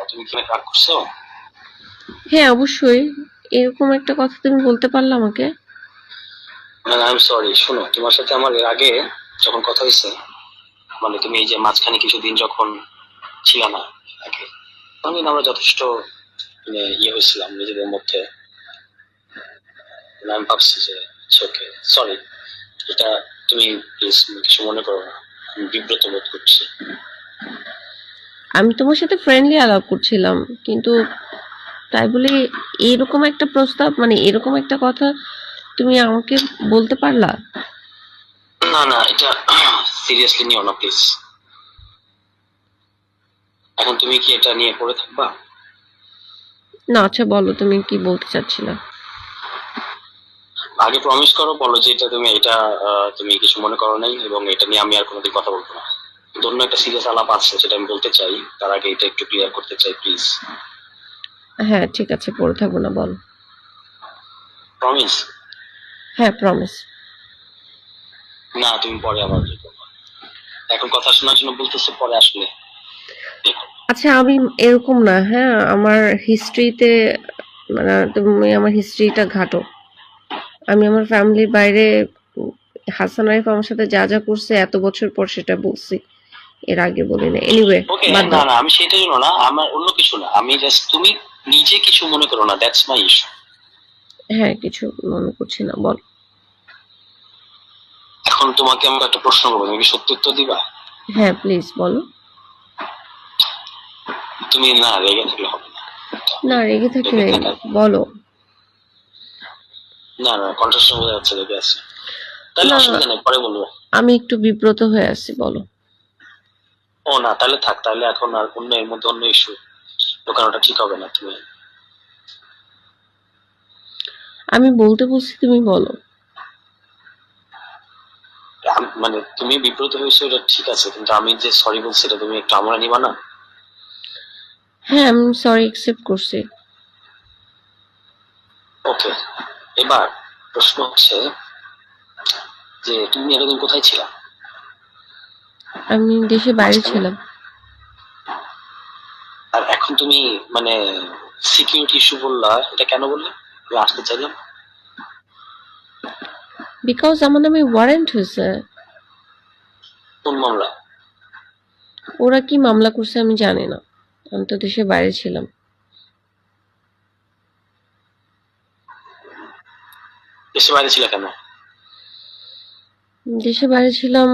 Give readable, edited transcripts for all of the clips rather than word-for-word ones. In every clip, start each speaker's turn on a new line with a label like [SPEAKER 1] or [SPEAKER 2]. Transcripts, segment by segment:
[SPEAKER 1] তুমি কি রাগ করছো?
[SPEAKER 2] হ্যাঁ, অবশ্যই। এরকম একটা কথা তুমি বলতে পারলে আমাকে?
[SPEAKER 1] আই এম সরি, শোনো, তোমার সাথে আমার এর আগে যখন কথা হয়েছে, মানে তুমি এই যে মাঝখানে কিছুদিন যখন ছিল না আগে, তখন কিন্তু আমরা যথেষ্ট মানে হয়েছিলাম নিজেদের মধ্যে। আমি ভাবছি যে ওকে, সরি, এটা তুমি প্লিজ কিছু মনে করো না, আমি বিব্রত বোধ করছি।
[SPEAKER 2] আমি তোমার সাথে ফ্রেন্ডলি আলাপ করছিলাম, কিন্তু তাই বলে এরকম একটা প্রস্তাব, মানে এরকম একটা কথা তুমি আমাকে বলতে পারলা?
[SPEAKER 1] না না, এটা সিরিয়াসলি নিও না প্লিজ। এখন তুমি কি এটা নিয়ে পড়ে থাকবা?
[SPEAKER 2] না, আচ্ছা বলো তুমি কি বলতে চাচ্ছিলা।
[SPEAKER 1] আগে প্রমিস করো, বলো যে এটা তুমি তুমি কিছু মনে করো নাই, এবং এটা নিয়ে আমি আর কোনোদিন কথা বলবো না। কিন্তু অন্য একটা সিরিয়াস আলাপ আছে, সেটা আমি বলতে চাই, তার আগে এটা একটু ক্লিয়ার করতে চাই প্লিজ।
[SPEAKER 2] হ্যাঁ ঠিক আছে, পড়ে থাকবো না, বলো।
[SPEAKER 1] প্রমিস?
[SPEAKER 2] হ্যাঁ, প্রমিস।
[SPEAKER 1] না, তুমি পরে আবার দেখো। এখন কথা শোনার জন্য বলতেছো, পরে আসলে দেখো।
[SPEAKER 2] আচ্ছা, আমি এরকম না, হ্যাঁ, আমার হিস্ট্রিতে, মানে তুমি আমার হিস্ট্রিটা ঘাটো। আমি আমার ফ্যামিলির বাইরে হাসান আরিফ আমার সাথে যা যা করছে এত বছর পর সেটা বলছি, এর আগে বলি না। এনিওয়ে,
[SPEAKER 1] ওকে,
[SPEAKER 2] বাদ
[SPEAKER 1] না
[SPEAKER 2] দাও।
[SPEAKER 1] না, আমি সেটার জন্য না, আমার অন্য কিছু না, আমি জাস্ট তুমি নিজে কিছু মনে করো না, দ্যাটস মাই ইস্যু।
[SPEAKER 2] হ্যাঁ, কিছু মনে করছি না, বল।
[SPEAKER 1] এখন তোমাকে আমি একটা প্রশ্ন করবো, তুমি কি সত্যি উত্তর দিবা?
[SPEAKER 2] হ্যাঁ প্লিজ বলো।
[SPEAKER 1] তুমি না রেগে থাকলে হবে না।
[SPEAKER 2] না, রেগে থাকি
[SPEAKER 1] রেগে
[SPEAKER 2] নাই,
[SPEAKER 1] থাকা,
[SPEAKER 2] বলো।
[SPEAKER 1] না না, কন্ট্রাস্ট বোঝা যাচ্ছে রেগে আছে। তাহলে
[SPEAKER 2] না,
[SPEAKER 1] অসুবিধা নেই, পরে বলবো।
[SPEAKER 2] আমি একটু বিব্রত হয়ে আছি, বলো।
[SPEAKER 1] ও না, তাহলে থাক, তাহলে এখন আর অন্য এর মধ্যে অন্য ইস্যু ঢোকানোটা ঠিক হবে না। তুমি
[SPEAKER 2] আমি বলতে বলছি, তুমি বলো।
[SPEAKER 1] মানে তুমি বিব্রত হয়েছো, এটা ঠিক আছে, কিন্তু আমি যে সরি বলছি, এটা তুমি একটু আমরা নিবা না?
[SPEAKER 2] হ্যাঁ, আমি সরি অ্যাকসেপ্ট করছি।
[SPEAKER 1] ওকে, এবার প্রশ্ন হচ্ছে যে তুমি এতদিন কোথায় ছিলা
[SPEAKER 2] আমি দেশে বাইরে
[SPEAKER 1] মাঝখানে?
[SPEAKER 2] ছিলাম।
[SPEAKER 1] আর এখন তুমি মানে সিকিউরিটি ইস্যু বললা, এটা কেন বললে? আমি আসতে চাইলাম।
[SPEAKER 2] বিকজ আমার নামে ওয়ারেন্ট হয়েছে।
[SPEAKER 1] কোন মামলা?
[SPEAKER 2] ওরা কি মামলা করছে আমি জানি না, আমি তো দেশে বাইরে ছিলাম।
[SPEAKER 1] দেশে বাইরে ছিল কেন?
[SPEAKER 2] দেশে বাইরে ছিলাম,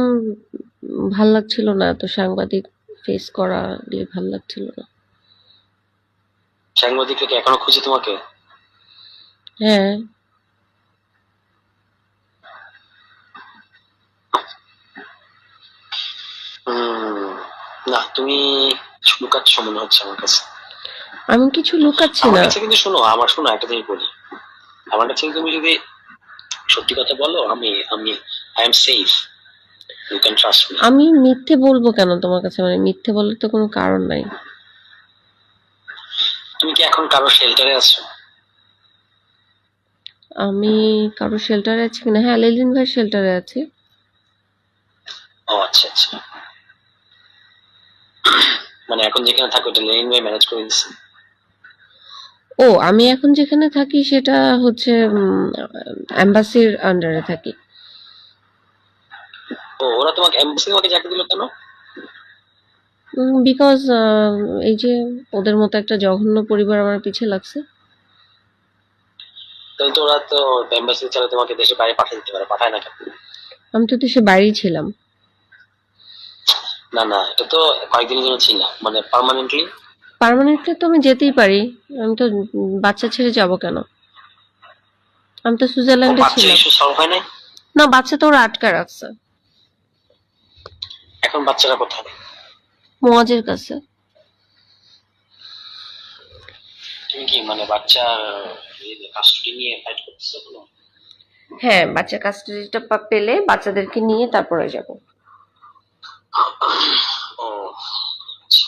[SPEAKER 2] ভাল লাগছিল না, এত সাংবাদিক ফেস করা দিয়ে ভাল লাগছিল না।
[SPEAKER 1] সাংবাদিকরা কি এখনো খুঁজে তোমাকে?
[SPEAKER 2] হ্যাঁ।
[SPEAKER 1] হম, না, তুমি লুকাচ্ছ মনে হচ্ছে আমার কাছে।
[SPEAKER 2] আমি কিছু লুকাচ্ছি
[SPEAKER 1] আমার
[SPEAKER 2] না।
[SPEAKER 1] কাছে কিন্তু শোনো, আমার শোনো, একটা জিনিস বলি। আমার কাছে তুমি যদি সত্যি কথা বলো, আমি আমি I am safe, you can trust me.
[SPEAKER 2] আমি মিথ্যে বলবো কেন তোমার কাছে, মানে মিথ্যে বলার তো কোনো কারণ নাই।
[SPEAKER 1] তুমি কি এখন কারো শেল্টারে আছো?
[SPEAKER 2] আমি কারো শেল্টারে আছি কিনা, হ্যাঁ, লেলিন ভাই শেল্টারে আছি।
[SPEAKER 1] ও আচ্ছা আচ্ছা, মানে এখন যেখানে থাকো এটা লেনিন ভাই ম্যানেজ করে দিচ্ছে?
[SPEAKER 2] ও, আমি এখন যেখানে থাকি সেটা হচ্ছে এম্বাসির আন্ডারে থাকি।
[SPEAKER 1] ও, ওরা তোমাকে এমবাসি তোমাকে চাকরি দিল কেন?
[SPEAKER 2] বিকজ এই যে ওদের মতো একটা জঘন্য পরিবার আমার পিছে লাগছে।
[SPEAKER 1] তাহলে তো ওরা তো এমবাসি ছাড়া তোমাকে দেশের বাইরে পাঠিয়ে দিতে পারে, পাঠায় না কেন?
[SPEAKER 2] আমি তো দেশে বাইরেই ছিলাম।
[SPEAKER 1] না না, এটা তো কয়েকদিনের জন্য ছিল, মানে পার্মানেন্টলি।
[SPEAKER 2] পার্মানেন্টলি তো আমি যেতেই পারি। আমি তো বাচ্চা ছেড়ে যাব কেন? আমি তো
[SPEAKER 1] ও,
[SPEAKER 2] সুইজারল্যান্ডে
[SPEAKER 1] বাচ্চা
[SPEAKER 2] ছিলাম।
[SPEAKER 1] ইস্যু সলভ হয় নাই?
[SPEAKER 2] না, বাচ্চা তো ওরা আটকা রাখছে
[SPEAKER 1] এখন বাচ্চারা কোথায়?
[SPEAKER 2] মোয়াজের কাছে।
[SPEAKER 1] তুমি কি মানে বাচ্চার কাস্টডি নিয়ে ফাইট করতেছো কোনো?
[SPEAKER 2] হ্যাঁ, বাচ্চা কাস্টাডিটা পেলে বাচ্চাদেরকে নিয়ে তারপরে যাব।
[SPEAKER 1] ও আচ্ছা।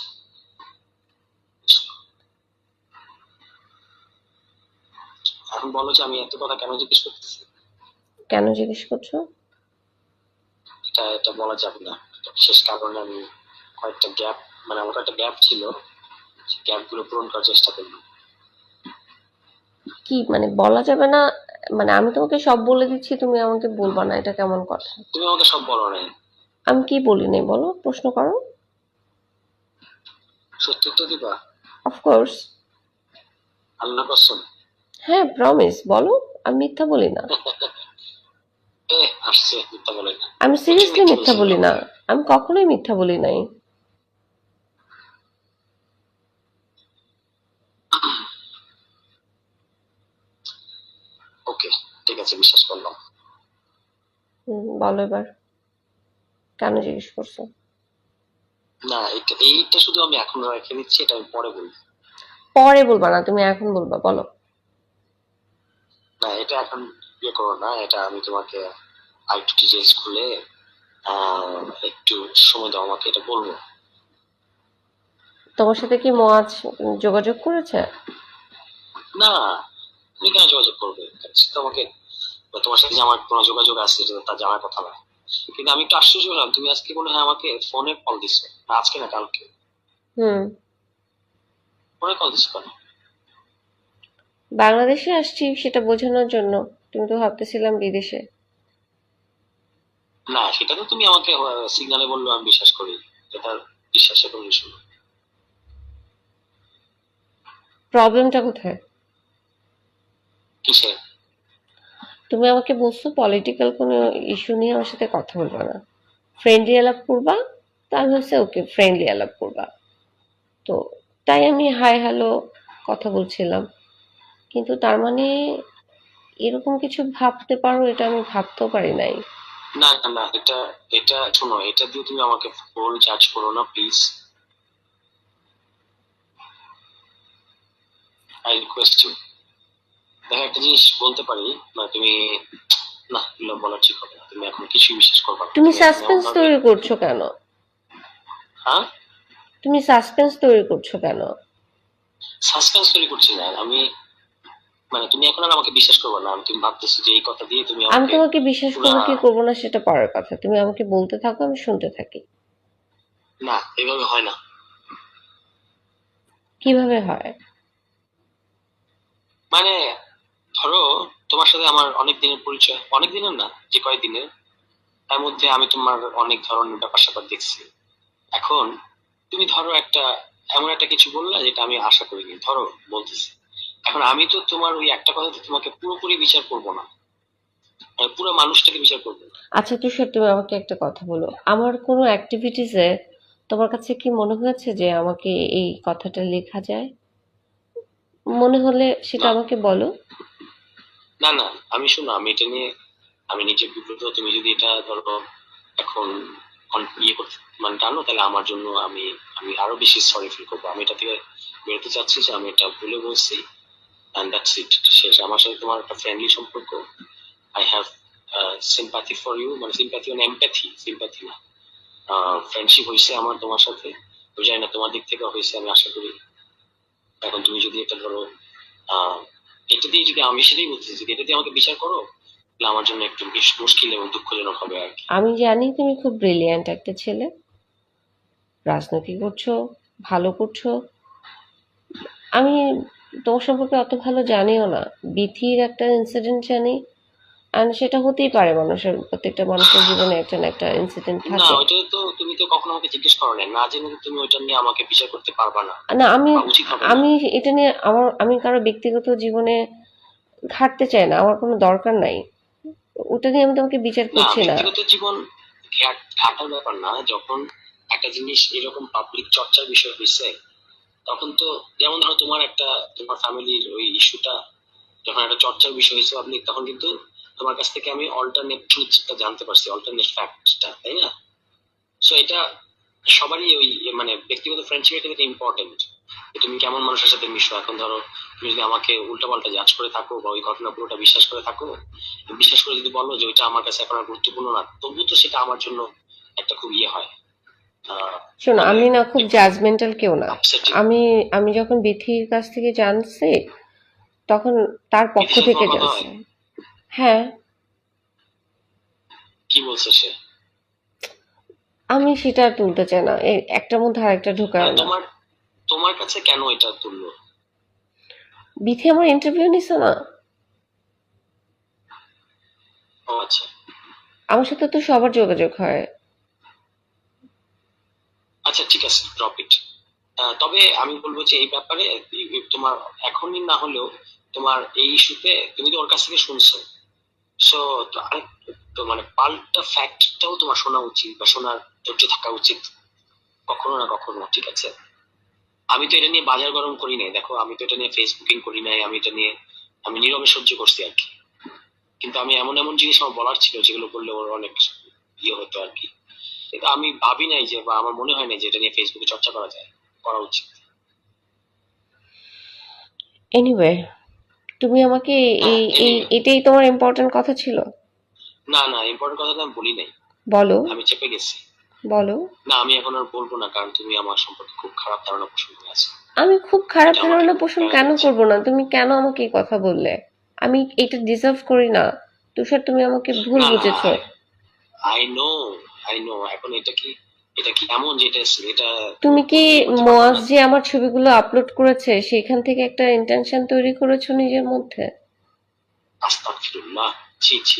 [SPEAKER 1] এখন বলো যে আমি এত কথা কেন জিজ্ঞেস করতেছি।
[SPEAKER 2] কেন জিজ্ঞেস করছো?
[SPEAKER 1] এটা এটা বলা যাবে না, একটা বিশেষ কারণে আমি কয়েকটা গ্যাপ মানে আমার একটা গ্যাপ ছিল, সেই গ্যাপ গুলো পূরণ করার চেষ্টা করবো।
[SPEAKER 2] কি মানে বলা যাবে না? মানে আমি তোমাকে সব বলে দিচ্ছি, তুমি আমাকে বলবা না, এটা কেমন কথা?
[SPEAKER 1] তুমি আমাকে সব বলো নাই,
[SPEAKER 2] আমি কি বলি নাই বলো, প্রশ্ন করো।
[SPEAKER 1] সত্যি উত্তর দিবা?
[SPEAKER 2] অফকোর্স।
[SPEAKER 1] আল্লাহ কসম।
[SPEAKER 2] হ্যাঁ, প্রমিস, বলো। আমি মিথ্যা বলি না।
[SPEAKER 1] এ আসছে, মিথ্যা বলে না।
[SPEAKER 2] আমি
[SPEAKER 1] প্রচুর
[SPEAKER 2] সিরিয়াসলি
[SPEAKER 1] মিথ্যা
[SPEAKER 2] মিথ্যা
[SPEAKER 1] বলছে
[SPEAKER 2] বলি না।
[SPEAKER 1] আমাকে।
[SPEAKER 2] আমি কখনোই মিথ্যা বলি নাই।
[SPEAKER 1] ওকে, ঠিক আছে, বিশ্বাস করলাম।
[SPEAKER 2] বলো এবার, কেন জিজ্ঞেস করছো?
[SPEAKER 1] না, এইটা শুধু আমি এখন রেখে দিচ্ছি, এটা আমি পরে বলবো।
[SPEAKER 2] পরে বলবা না, তুমি এখন বলবা, বলো।
[SPEAKER 1] না, এটা এখন ইয়ে করো না, এটা আমি তোমাকে আরেকটু ডিটেলস খুলে একটু সময় দাও আমাকে, এটা বলবো।
[SPEAKER 2] তোমার সাথে কি মোয়াজ যোগাযোগ করেছে?
[SPEAKER 1] না, তুমি কেন যোগাযোগ করবে? তোমাকে, তোমার সাথে যে আমার কোনো যোগাযোগ আছে এটা তা জানার কথা না। কিন্তু আমি একটু আশ্চর্য হলাম, তুমি আজকে মনে হয় আমাকে ফোনে কল দিছো, না আজকে না কালকে।
[SPEAKER 2] হুম।
[SPEAKER 1] ফোনে কল দিছো কেন?
[SPEAKER 2] বাংলাদেশে আসছি সেটা বোঝানোর জন্য। তুমি তো ভাবতেছিলাম বিদেশে।
[SPEAKER 1] না, সেটা তো তুমি আমাকে সিগনালে বললো, আমি বিশ্বাস করি, এটা বিশ্বাসের কোনো ইস্যু না।
[SPEAKER 2] প্রবলেমটা কোথায়?
[SPEAKER 1] কিসে?
[SPEAKER 2] তুমি আমাকে বলছো পলিটিক্যাল কোনো ইস্যু নিয়ে আমার সাথে কথা বলবা না, ফ্রেন্ডলি আলাপ করবা। তা আমি হচ্ছে ওকে, ফ্রেন্ডলি আলাপ করবা। তো তাই আমি হাই হ্যালো কথা বলছিলাম। কিন্তু তার মানে এরকম কিছু ভাবতে পারো, এটা আমি ভাবতেও পারি নাই।
[SPEAKER 1] না না না, এটা এটা শোনো, এটা দিয়ে তুমি আমাকে ফুল জাজ করো না প্লিজ, আই রিকোয়েস্ট ইউ। দেখো, একটা জিনিস বলতে পারি, মানে তুমি, না এগুলো বলা ঠিক হবে না, তুমি এখন কিছুই বিশ্বাস করবে না,
[SPEAKER 2] তুমি
[SPEAKER 1] তুমি এখন এমন
[SPEAKER 2] সাসপেন্স
[SPEAKER 1] ভাবে।
[SPEAKER 2] তৈরি করছো কেন?
[SPEAKER 1] হ্যাঁ,
[SPEAKER 2] তুমি সাসপেন্স তৈরি করছো কেন?
[SPEAKER 1] সাসপেন্স তৈরি করছি না আমি, মানে তুমি এখন আর আমাকে বিশ্বাস করবে না, আমি তুমি ভাবতেছো যে এই কথা দিয়ে তুমি
[SPEAKER 2] আমি
[SPEAKER 1] আমাকে
[SPEAKER 2] তোমাকে বিশ্বাস
[SPEAKER 1] পুরা।
[SPEAKER 2] করবো কি করবো না সেটা পরের কথা, তুমি আমাকে বলতে থাকো, আমি শুনতে থাকি।
[SPEAKER 1] না, এভাবে হয় না।
[SPEAKER 2] কিভাবে হয়?
[SPEAKER 1] মানে ধরো, তোমার সাথে আমার অনেক দিনের পরিচয়, অনেক দিনের না, যে কয়েকদিনের, তার মধ্যে আমি তোমার অনেক ধরনের ব্যাপার স্যাপার দেখছি। এখন তুমি ধরো একটা, এমন একটা কিছু বললা যেটা আমি আশা করিনি, ধরো বলতেছি, এখন আমি তো তোমার ওই একটা কথাতে তোমাকে পুরোপুরি বিচার করবো না, আমি পুরো মানুষটাকে বিচার করবো না।
[SPEAKER 2] আচ্ছা তুষার, তুমি আমাকে একটা কথা বলো, আমার কোনো অ্যাক্টিভিটিসে তোমার কাছে কি মনে হয়েছে যে আমাকে এই কথাটা লেখা যায়? মনে হলে সেটা
[SPEAKER 1] না
[SPEAKER 2] আমাকে বলো।
[SPEAKER 1] না না, আমি শোনো, আমি এটা নিয়ে আমি নিজে বিব্রত, তুমি যদি এটা ধরো এখন ইয়ে করতে মানে টানো, তাহলে আমার জন্য আমি আমি আরো বেশি সরি ফিল করবো, আমি এটা থেকে বেরোতে চাচ্ছি যে আমি এটা ভুলে বলছি, এন্ড দ্যাটস ইট, শেষ। আমার সাথে তোমার একটা ফ্রেন্ডলি সম্পর্ক, I have sympathy for you, মানে সিম্পাথি মানে এমপ্যাথি, সিম্পাথি না, ফ্রেন্ডশিপ হয়েছে আমার তোমার সাথে, আমি জানি না তোমার দিক থেকে হয়েছে, আমি আশা করি। এখন তুমি যদি এটা ধরো, আহ এটা দিয়ে যদি, আমি সেটাই বলতেছি, যদি এটা দিয়ে আমাকে বিচার করো, তাহলে আমার জন্য একটু বেশ মুশকিল এবং দুঃখজনক হবে আর কি।
[SPEAKER 2] আমি জানি তুমি খুব ব্রিলিয়ান্ট একটা ছেলে, রাজনীতি করছো, ভালো করছো। আমি তোমার সম্পর্কে অত ভালো জানিও না। বিথির একটা ইনসিডেন্ট জানি, আর সেটা হতেই পারে, মানুষের প্রত্যেকটা মানুষের জীবনে একটা না একটা ইনসিডেন্ট
[SPEAKER 1] না,
[SPEAKER 2] থাকে।
[SPEAKER 1] ওইটা তো তুমি তো কখনো আমাকে জিজ্ঞেস করো না, না জেনে তো তুমি ওইটা নিয়ে আমাকে বিচার করতে পারবা না,
[SPEAKER 2] না, আমি
[SPEAKER 1] বা উচিত হবে না।
[SPEAKER 2] আমি এটা নিয়ে আমি কারো ব্যক্তিগত জীবনে ঘাটতে চাই না, আমার কোনো দরকার নাই। ওটা নিয়ে আমি তোমাকে বিচার
[SPEAKER 1] না,
[SPEAKER 2] করছি না।
[SPEAKER 1] ব্যক্তিগত জীবন ঘাটার ব্যাপার না, যখন একটা জিনিস এরকম পাবলিক চর্চার বিষয় হয়েছে, তখন তো, যেমন ধরো তোমার একটা, তোমার ফ্যামিলির ওই ইস্যুটা যখন একটা চর্চার বিষয় হয়েছে পাবলিক, তখন কিন্তু তোমার কাছ থেকে আমি অল্টারনেট ট্রুথটা জানতে পারছি, অল্টারনেট ফ্যাক্টটা, তাই না? সো এটা সবারই ওই মানে ব্যক্তিগত ফ্রেন্ডশিপের ক্ষেত্রে ইম্পর্টেন্ট, তুমি কেমন মানুষের সাথে মিশো। এখন ধরো তুমি যদি আমাকে উল্টাপাল্টা জাজ করে থাকো বা ওই ঘটনা পুরোটা বিশ্বাস করে থাকো, বিশ্বাস করে যদি বলো যে ওইটা আমার কাছে এখন আর গুরুত্বপূর্ণ না, তবু তো সেটা আমার জন্য একটা খুব ইয়ে হয়,
[SPEAKER 2] শোনো,
[SPEAKER 1] মানে
[SPEAKER 2] আমি না খুব
[SPEAKER 1] একটু
[SPEAKER 2] জাজমেন্টাল কেউ না।
[SPEAKER 1] আপসেটিং।
[SPEAKER 2] আমি আমি যখন বিথির কাছ থেকে জানছি, তখন তার পক্ষ
[SPEAKER 1] বিধির সাথে
[SPEAKER 2] থেকে
[SPEAKER 1] তোমার কথা
[SPEAKER 2] জানছি।
[SPEAKER 1] হয়?
[SPEAKER 2] হ্যাঁ।
[SPEAKER 1] কি বলছে সে?
[SPEAKER 2] আমি সেটা আর তুলতে চাই না, এই একটার মধ্যে আরেকটা ঢোকায় না।
[SPEAKER 1] তোমার তোমার কাছে কেন এটা তুললো?
[SPEAKER 2] বিথি আমার ইন্টারভিউ নিছে না।
[SPEAKER 1] ও আচ্ছা।
[SPEAKER 2] আমার সাথে তো সবার যোগাযোগ হয়।
[SPEAKER 1] আচ্ছা ঠিক আছে, ড্রপ ইট। তবে আমি বলবো যে এই ব্যাপারে তোমার এখনই না হলেও তোমার এই ইস্যুতে তুমি তো ওর কাছ থেকে শুনছো, সো আরেক তো মানে পাল্টা ফ্যাক্টটাও তোমার শোনা উচিত বা শোনার ধৈর্য থাকা উচিত কখনো না কখনো, ঠিক আছে? আমি তো এটা নিয়ে বাজার গরম করি নাই, দেখো আমি তো এটা নিয়ে ফেসবুকিং করি নাই, আমি এটা নিয়ে আমি নীরবে সহ্য করছি আর কি। কিন্তু আমি এমন এমন জিনিস আমার বলার ছিল যেগুলো বললে ওর অনেক ইয়ে হতো আর কি। কিন্তু আমি ভাবি নাই যে, বা আমার মনে হয় না যে এটা নিয়ে ফেসবুকে চর্চা করা যায়, করা উচিত।
[SPEAKER 2] এনিওয়ে, তুমি আমাকে
[SPEAKER 1] হ্যাঁ
[SPEAKER 2] এই এই
[SPEAKER 1] এনিওয়ে,
[SPEAKER 2] এটাই তোমার ইম্পর্টেন্ট কথা ছিল?
[SPEAKER 1] না না ইম্পর্টেন্ট কথাটা আমি বলি নাই,
[SPEAKER 2] বলো,
[SPEAKER 1] আমি চেপে গেছি।
[SPEAKER 2] বলো।
[SPEAKER 1] না আমি এখন আর বলবো না, কারণ তুমি আমার সম্পর্কে খুব খারাপ ধারণা পোষণ করে আছো।
[SPEAKER 2] আমি খুব খারাপ
[SPEAKER 1] এটা আমাকে
[SPEAKER 2] ধারণা
[SPEAKER 1] খুব
[SPEAKER 2] পোষণ
[SPEAKER 1] প্যারা
[SPEAKER 2] কেন
[SPEAKER 1] দিচ্ছে।
[SPEAKER 2] করব না? তুমি কেন আমাকে এই কথা বললে? আমি এটা ডিজার্ভ করি না। তুষার, তুমি আমাকে ভুল
[SPEAKER 1] না না,
[SPEAKER 2] বুঝেছো।
[SPEAKER 1] I know, I know. এখন এটা কি এমন যে এটা
[SPEAKER 2] তুমি কি
[SPEAKER 1] ইয়ে করতে পারবো
[SPEAKER 2] মোয়াজ
[SPEAKER 1] না?
[SPEAKER 2] যে আমার ছবিগুলো আপলোড করেছে সেখান থেকে একটা ইন্টেনশন তৈরি করেছো নিজের মধ্যে?
[SPEAKER 1] আস্তাগফিরুল্লাহ, ছি ছি,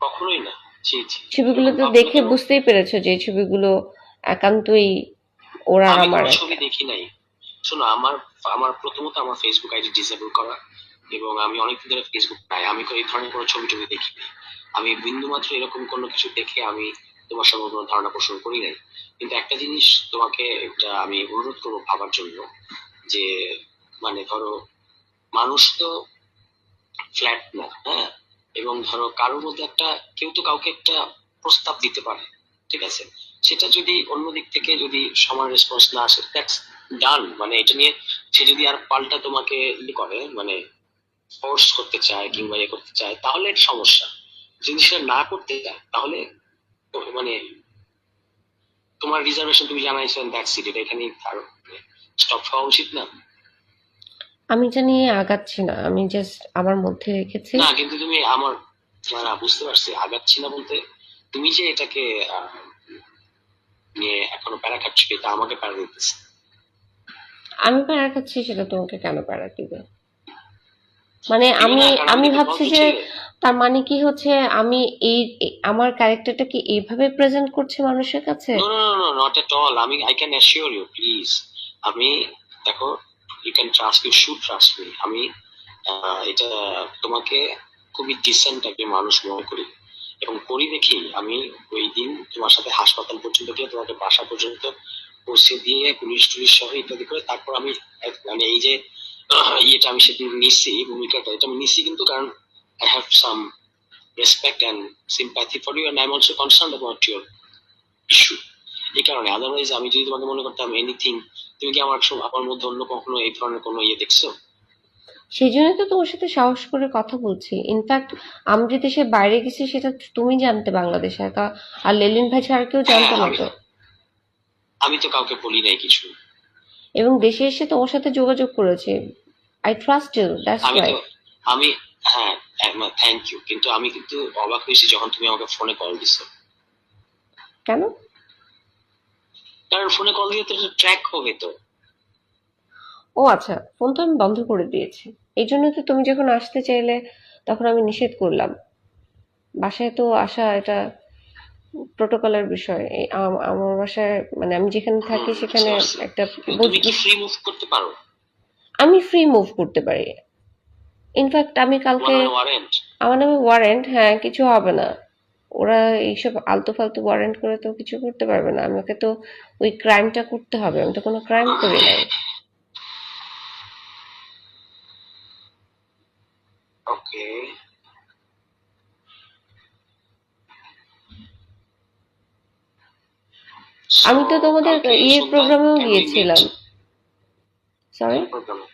[SPEAKER 1] কখনোই না, ছি ছি।
[SPEAKER 2] ছবিগুলো
[SPEAKER 1] এরকম
[SPEAKER 2] তো
[SPEAKER 1] ভাবছো
[SPEAKER 2] দেখে
[SPEAKER 1] কেন?
[SPEAKER 2] বুঝতেই পেরেছো যে এই ছবিগুলো একান্তই ওর আর
[SPEAKER 1] আমি
[SPEAKER 2] আমার
[SPEAKER 1] কোনো ছবি
[SPEAKER 2] একটা।
[SPEAKER 1] দেখি নাই। শোনো, আমার আমার প্রথমত আমার ফেসবুক আইডি ডিসেবল করা, এবং আমি অনেকদিন ধরে ফেসবুক নাই, আমি এই ধরনের কোনো ছবি টবি দেখি নাই। আমি বিন্দু মাত্র এরকম কোনো কিছু দেখে আমি তোমার সম্পর্কে কোনো ধারণা পোষণ করি নাই। কিন্তু একটা জিনিস তোমাকে এটা আমি অনুরোধ করবো ভাবার জন্য, যে মানে ধরো মানুষ তো ফ্ল্যাট না, হ্যাঁ? এবং ধরো কারোর মধ্যে একটা, কেউ তো কাউকে একটা প্রস্তাব দিতে পারে, ঠিক আছে? সেটা যদি অন্য দিক থেকে যদি সমান রেসপন্স না আসে, দ্যাটস ডান। মানে এটা নিয়ে সে যদি আর পাল্টা তোমাকে করে, মানে ফোর্স করতে চায় কিংবা ইয়ে করতে চায়, তাহলে এটা সমস্যা। যদি সেটা না করতে চায় তাহলে মানে তোমার রিজার্ভেশন তুমি জানাইছো, দ্যাটস ইট, এটা এখানেই স্টপ হওয়া উচিত না?
[SPEAKER 2] আমি এটা নিয়ে আগাচ্ছি না, আমি জাস্ট আমার মধ্যে রেখেছি।
[SPEAKER 1] না কিন্তু তুমি আমার, না বুঝতে পারছি আগাচ্ছি না বলতে, তুমি যে এটাকে আহ, নিয়ে এখনো প্যারা খাচ্ছ, এটা আমাকে প্যারা দিতেছে।
[SPEAKER 2] আমি প্যারা খাচ্ছি সেটা তোমাকে কেন প্যারা দিবে? মানে
[SPEAKER 1] দিবে
[SPEAKER 2] আমি
[SPEAKER 1] না, কারণ আমি
[SPEAKER 2] আমি
[SPEAKER 1] দেখে
[SPEAKER 2] ভাবছি
[SPEAKER 1] ভদ্র
[SPEAKER 2] যে
[SPEAKER 1] ছেলে।
[SPEAKER 2] তার মানে কি হচ্ছে, আমি আমার ক্যারেক্টারটা কি এইভাবে প্রেজেন্ট করছি মানুষের কাছে?
[SPEAKER 1] No no no, not at all. আমি I can assure you, please. আমি, দেখো, you can trust, you should trust me. আমি এটা তোমাকে খুবই ডিসেন্ট একজন মানুষ মনে করি, এবং করি দেখি আমি ওই দিন তোমার সাথে হাসপাতাল পর্যন্ত গিয়ে তোমাকে বাসা পর্যন্ত পৌঁছে দিয়ে পুলিশ টুলিশ সহ ইত্যাদি করে তারপর আমি মানে এই যে ইয়েটা আমি সেদিন নিচ্ছি, ভূমিকাটা এটা আমি নিচ্ছি কিন্তু কারণ I have some respect and sympathy for you, and I am also concern about your issue. এই কারণে, আদারওয়াইজ আমি যদি তোমাকে মনে করতাম এনিথিং, তুমি কি আমার মধ্যে অন্য কখনো এই ধরনের কোনো ইয়ে দেখছো?
[SPEAKER 2] সেই জন্যই তো তোমার সাথে সাহস করে কথা বলছি। ইনফ্যাক্ট আমি যে দেশের বাইরে গেছি সেটা তুমি জানতে বাংলাদেশে একা, আর লেলিন ভাই ছাড়া কেউ
[SPEAKER 1] হ্যাঁ
[SPEAKER 2] জানতো না
[SPEAKER 1] আমি
[SPEAKER 2] তো।
[SPEAKER 1] আমি তো কাউকে বলি নাই কিছু।
[SPEAKER 2] এবং দেশে এসে তোমার সাথে যোগাযোগ করেছি। আই ট্রাস্ট ইউ, দ্যাটস
[SPEAKER 1] আমি
[SPEAKER 2] ওয়াই।
[SPEAKER 1] তো আমি হ্যাঁ, থ্যাংক ইউ, কিন্তু আমি কিন্তু অবাক হয়েছি যখন তুমি আমাকে ফোনে কল দিছো।
[SPEAKER 2] কেন?
[SPEAKER 1] কারণ ফোনে কল দিয়ে তো ট্র্যাক হবে তো।
[SPEAKER 2] ও আচ্ছা, ফোন তো আমি বন্ধ করে দিয়েছি। এই জন্য তো তুমি যখন আসতে চাইলে তখন আমি নিষেধ করলাম। বাসায় তো আসা এটা প্রোটোকলের বিষয়। আমার বাসায় মানে আমি যেখানে থাকি
[SPEAKER 1] বুঝতে
[SPEAKER 2] সেখানে
[SPEAKER 1] পারছি।
[SPEAKER 2] একটা
[SPEAKER 1] কিন্তু তুমি কি ফ্রি মুভ করতে পারো?
[SPEAKER 2] আমি ফ্রি মুভ করতে পারি। ইনফ্যাক্ট আমি
[SPEAKER 1] তোমার
[SPEAKER 2] কালকে,
[SPEAKER 1] নামে ওয়ারেন্ট?
[SPEAKER 2] আমার নামে ওয়ারেন্ট, হ্যাঁ, কিছু হবে না। ওরা এইসব আলতু ফালতু ওয়ারেন্ট করে তো কিছু করতে পারবে না। আমাকে তো ওই ক্রাইমটা করতে হবে, আমি তো কোনো ক্রাইম করি নাই।
[SPEAKER 1] ওকে। সো
[SPEAKER 2] আমি তো তোমাদের
[SPEAKER 1] কালকে
[SPEAKER 2] ইয়ের
[SPEAKER 1] সন্ধ্যায়
[SPEAKER 2] প্রোগ্রামেও
[SPEAKER 1] ক্যান উই মিট?
[SPEAKER 2] গিয়েছিলাম। সরি,
[SPEAKER 1] কোন প্রোগ্রামে?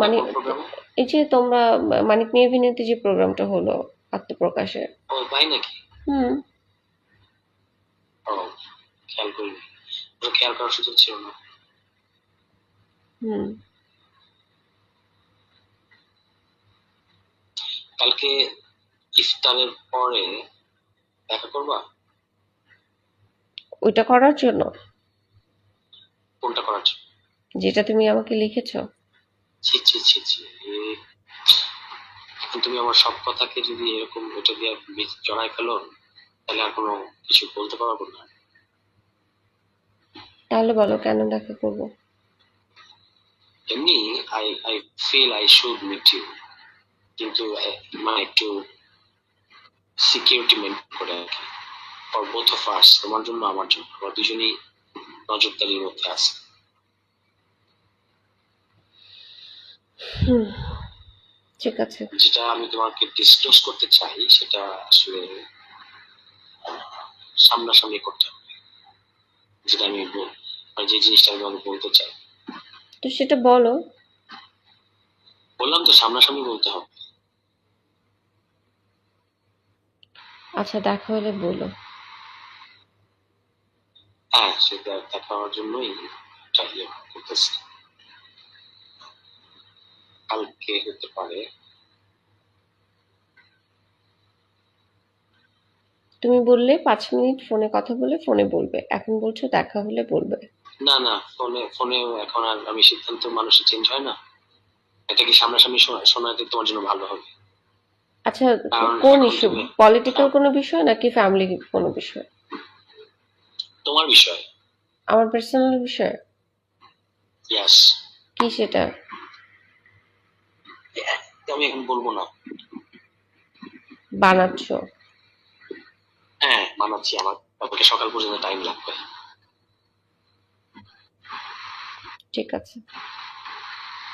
[SPEAKER 2] মানে
[SPEAKER 1] কোন প্রোগ্রামে?
[SPEAKER 2] এই যে তোমরা মানিক মেহবিনেতে যে প্রোগ্রামটা হলো আত্মপ্রকাশের।
[SPEAKER 1] ও তাই নাকি?
[SPEAKER 2] হুম।
[SPEAKER 1] ও, খেয়াল করিনি, ওটা খেয়াল করার সুযোগ ছিল না।
[SPEAKER 2] হুম।
[SPEAKER 1] কালকে ইফতারের পরে দেখা করবা?
[SPEAKER 2] ওইটা করার জন্য
[SPEAKER 1] কোনটা করার জন্য?
[SPEAKER 2] যেটা তুমি আমাকে লিখেছো।
[SPEAKER 1] ছি ছি ছি ছি, এখন তুমি আমার সব কথাকে যদি এরকম এটা দিয়ে জড়াই ফেলো, তাহলে আর কোনো কিছু বলতে পারবো না।
[SPEAKER 2] তাহলে বলো কেন দেখা করব?
[SPEAKER 1] এমনি I I feel I should meet you, কিন্তু মানে একটু সিকিউরিটি মেনটেন করে আর কি, ফর বোথ অফ আস, তোমার জন্য আমার জন্য, আমরা দুজনেই নজরদারির মধ্যে আছে।
[SPEAKER 2] হুম, ঠিক আছে।
[SPEAKER 1] যেটা আমি তোমাকে ডিসক্লোজ করতে চাই সেটা আসলে সামনাসামনি করতে হবে, যেটা আমি মানে যে জিনিসটা আমি তোমাকে বলতে চাই।
[SPEAKER 2] তো সেটা বলো।
[SPEAKER 1] বললাম তো সামনাসামনি বলতে হবে।
[SPEAKER 2] আচ্ছা, দেখা হলে বলো।
[SPEAKER 1] হ্যাঁ, সেটা দেখা হওয়ার জন্যই চাইলে করতেছি। কালকে হতে পারে।
[SPEAKER 2] তুমি বললে 5 মিনিট ফোনে কথা বলে ফোনে বলবে, এখন বলছো দেখা হলে বলবে।
[SPEAKER 1] না না, ফোনে ফোনে এখন আর আমি সিদ্ধান্ত মানুষের চেঞ্জ হয় না। এটা কি সামনাসামনি শোনাতে তোমার জন্য ভালো হবে?
[SPEAKER 2] আচ্ছা,
[SPEAKER 1] কারণ
[SPEAKER 2] কোন
[SPEAKER 1] এখন
[SPEAKER 2] ইস্যু?
[SPEAKER 1] তুমি
[SPEAKER 2] পলিটিক্যাল কোনো বিষয় নাকি ফ্যামিলি কোনো বিষয়?
[SPEAKER 1] তোমার বিষয়।
[SPEAKER 2] আমার পার্সোনাল বিষয়?
[SPEAKER 1] ইয়াস।
[SPEAKER 2] কি সেটা?
[SPEAKER 1] আমি এখন বলবো না।
[SPEAKER 2] বানাচ্ছো?
[SPEAKER 1] হ্যাঁ মানাচ্ছি, আমার কালকে সকাল পর্যন্ত টাইম লাগবে।
[SPEAKER 2] ঠিক আছে।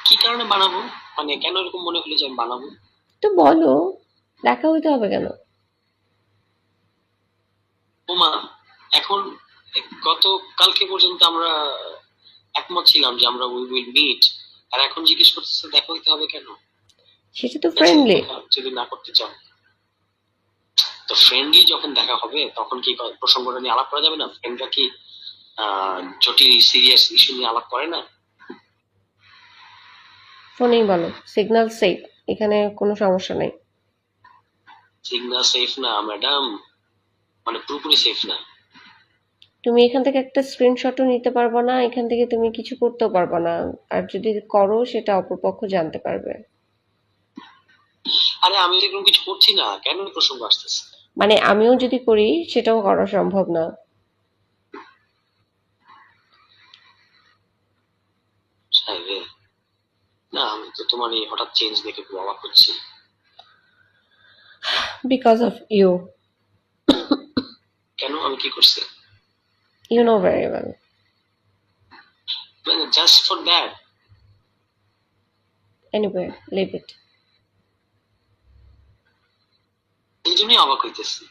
[SPEAKER 1] কি কারণে বানাবো, মানে কেন এরকম মনে হলো যে আমি বানাবো?
[SPEAKER 2] তো বলো, দেখা হইতে হবে কেন?
[SPEAKER 1] ওমা, এখন গত কালকে পর্যন্ত আমরা একমত ছিলাম যে আমরা উই উইল মিট, আর এখন জিজ্ঞেস করতেছে দেখা হইতে হবে কেন?
[SPEAKER 2] সেটা তো
[SPEAKER 1] আচ্ছা,
[SPEAKER 2] ফ্রেন্ডলি।
[SPEAKER 1] দেখা যদি না করতে চাও, তো ফ্রেন্ডলি যখন দেখা হবে তখন কি প্রসঙ্গটা নিয়ে আলাপ করা যাবে না? ফ্রেন্ডরা কি জটিল সিরিয়াস ইস্যু নিয়ে আলাপ করে না?
[SPEAKER 2] ফোনেই বলো, সিগন্যাল সেফ, এখানে কোনো সমস্যা নেই।
[SPEAKER 1] সিগন্যাল সেফ না ম্যাডাম, মানে পুরোপুরি সেফ না।
[SPEAKER 2] তুমি এখান থেকে একটা স্ক্রিনশটও নিতে পারবে না, এখান থেকে তুমি কিছু করতেও পারবে না। আর যদি করো সেটা অপরপক্ষ জানতে পারবে।
[SPEAKER 1] আরে আমি তো এরকম কিছু করছি না, কেন এই প্রসঙ্গ আসতেছে?
[SPEAKER 2] মানে আমিও যদি করি সেটাও করা সম্ভব না।
[SPEAKER 1] হ্যাঁ রে, না আমি তো তোমার এই হঠাৎ চেঞ্জ দেখে খুব অবাক হচ্ছি।
[SPEAKER 2] Because of you.
[SPEAKER 1] কেন, আমি কি করছি?
[SPEAKER 2] You know very well.
[SPEAKER 1] মানে just for that?
[SPEAKER 2] Anyway, leave it.
[SPEAKER 1] এই জন্যই অবাক হইতেছি।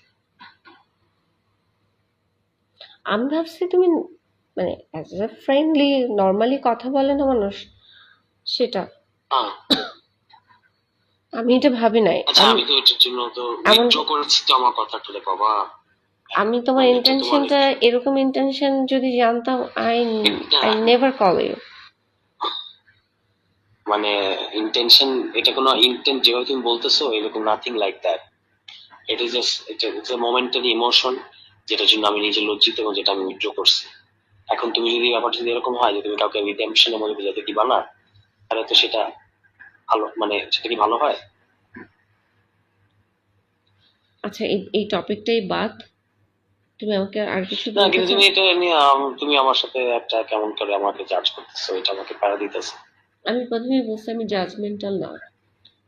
[SPEAKER 2] আমি ভাবছি তুমি মানে অ্যাজ এ ফ্রেন্ডলি নর্মালি কথা বলে না মানুষ, সেটা।
[SPEAKER 1] হ্যাঁ।
[SPEAKER 2] আমি এটা ভাবি নাই।
[SPEAKER 1] আচ্ছা,
[SPEAKER 2] আমি
[SPEAKER 1] আমি তো এটার জন্য তো
[SPEAKER 2] এমন
[SPEAKER 1] উইথড্র করেছি তো আমার কথাটা রে বাবা।
[SPEAKER 2] আমি তোমার
[SPEAKER 1] আমি তো তোমার
[SPEAKER 2] ইন্টেনশনটা এরকম ইন্টেনশন যদি জানতাম, আই
[SPEAKER 1] এটা
[SPEAKER 2] আই নেভার কল ইউ।
[SPEAKER 1] মানে ইন্টেনশন, এটা কোনো ইন্টেন্ট যেভাবে তুমি বলতেছো এরকম nothing like that. It is just it's a momentary emotion, যেটার জন্য আমি নিজে লজ্জিত এবং যেটা আমি উইথড্র করছি। এখন তুমি যদি ব্যাপারটা যদি এরকম হয় যে তুমি কাউকে রিডেম্পশনের মধ্যে বোঝাতে দিবা না, তাহলে তো সেটা ভালো, মানে সেটা কি ভালো হয়?
[SPEAKER 2] আচ্ছা, এই টপিকটাই বাদ। তুমি আমাকে আর কিছু
[SPEAKER 1] না
[SPEAKER 2] বলতে
[SPEAKER 1] কিন্তু
[SPEAKER 2] চাও?
[SPEAKER 1] তুমি এটা নিয়ে তুমি আমার সাথে একটা কেমন করে আমাকে জাজ করতেছো, এটা আমাকে প্যারা দিতেছে।
[SPEAKER 2] আমি প্রথমেই বলছি আমি জাজমেন্টাল না।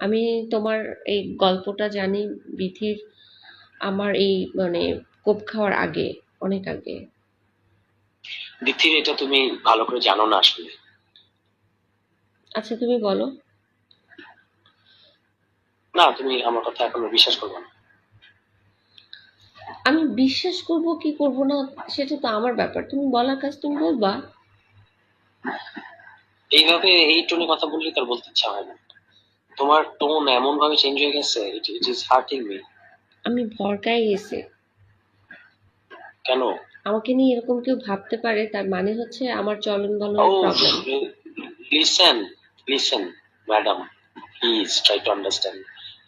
[SPEAKER 2] আমি তোমার এই গল্পটা জানি বিথির, আমার এই মানে কোপ খাওয়ার আগে, অনেক আগে।
[SPEAKER 1] দ্বিতীয়, এটা তুমি ভালো করে জানো না আসলে।
[SPEAKER 2] আচ্ছা, তুমি বলো।
[SPEAKER 1] না, তুমি আমার কথা এখনো বিশ্বাস করবে না।
[SPEAKER 2] আমি বিশ্বাস করব কি করব না সেটা তো আমার ব্যাপার, তুমি বলার কাজ তুমি বলবা।
[SPEAKER 1] এইভাবে এই টোনে কথা বললে তার বলতে ইচ্ছা হয় না। তোমার টোন এমন ভাবে চেঞ্জ হয়ে গেছে, ইট ইজ হার্টিং মি।
[SPEAKER 2] আমি ভড়কায় গেছি।
[SPEAKER 1] কেন?
[SPEAKER 2] আমাকে নিয়ে এরকম কেউ ভাবতে পারে, তার মানে হচ্ছে আমার চলন
[SPEAKER 1] ও,
[SPEAKER 2] বলনের problem.
[SPEAKER 1] Listen listen madam, please try to understand.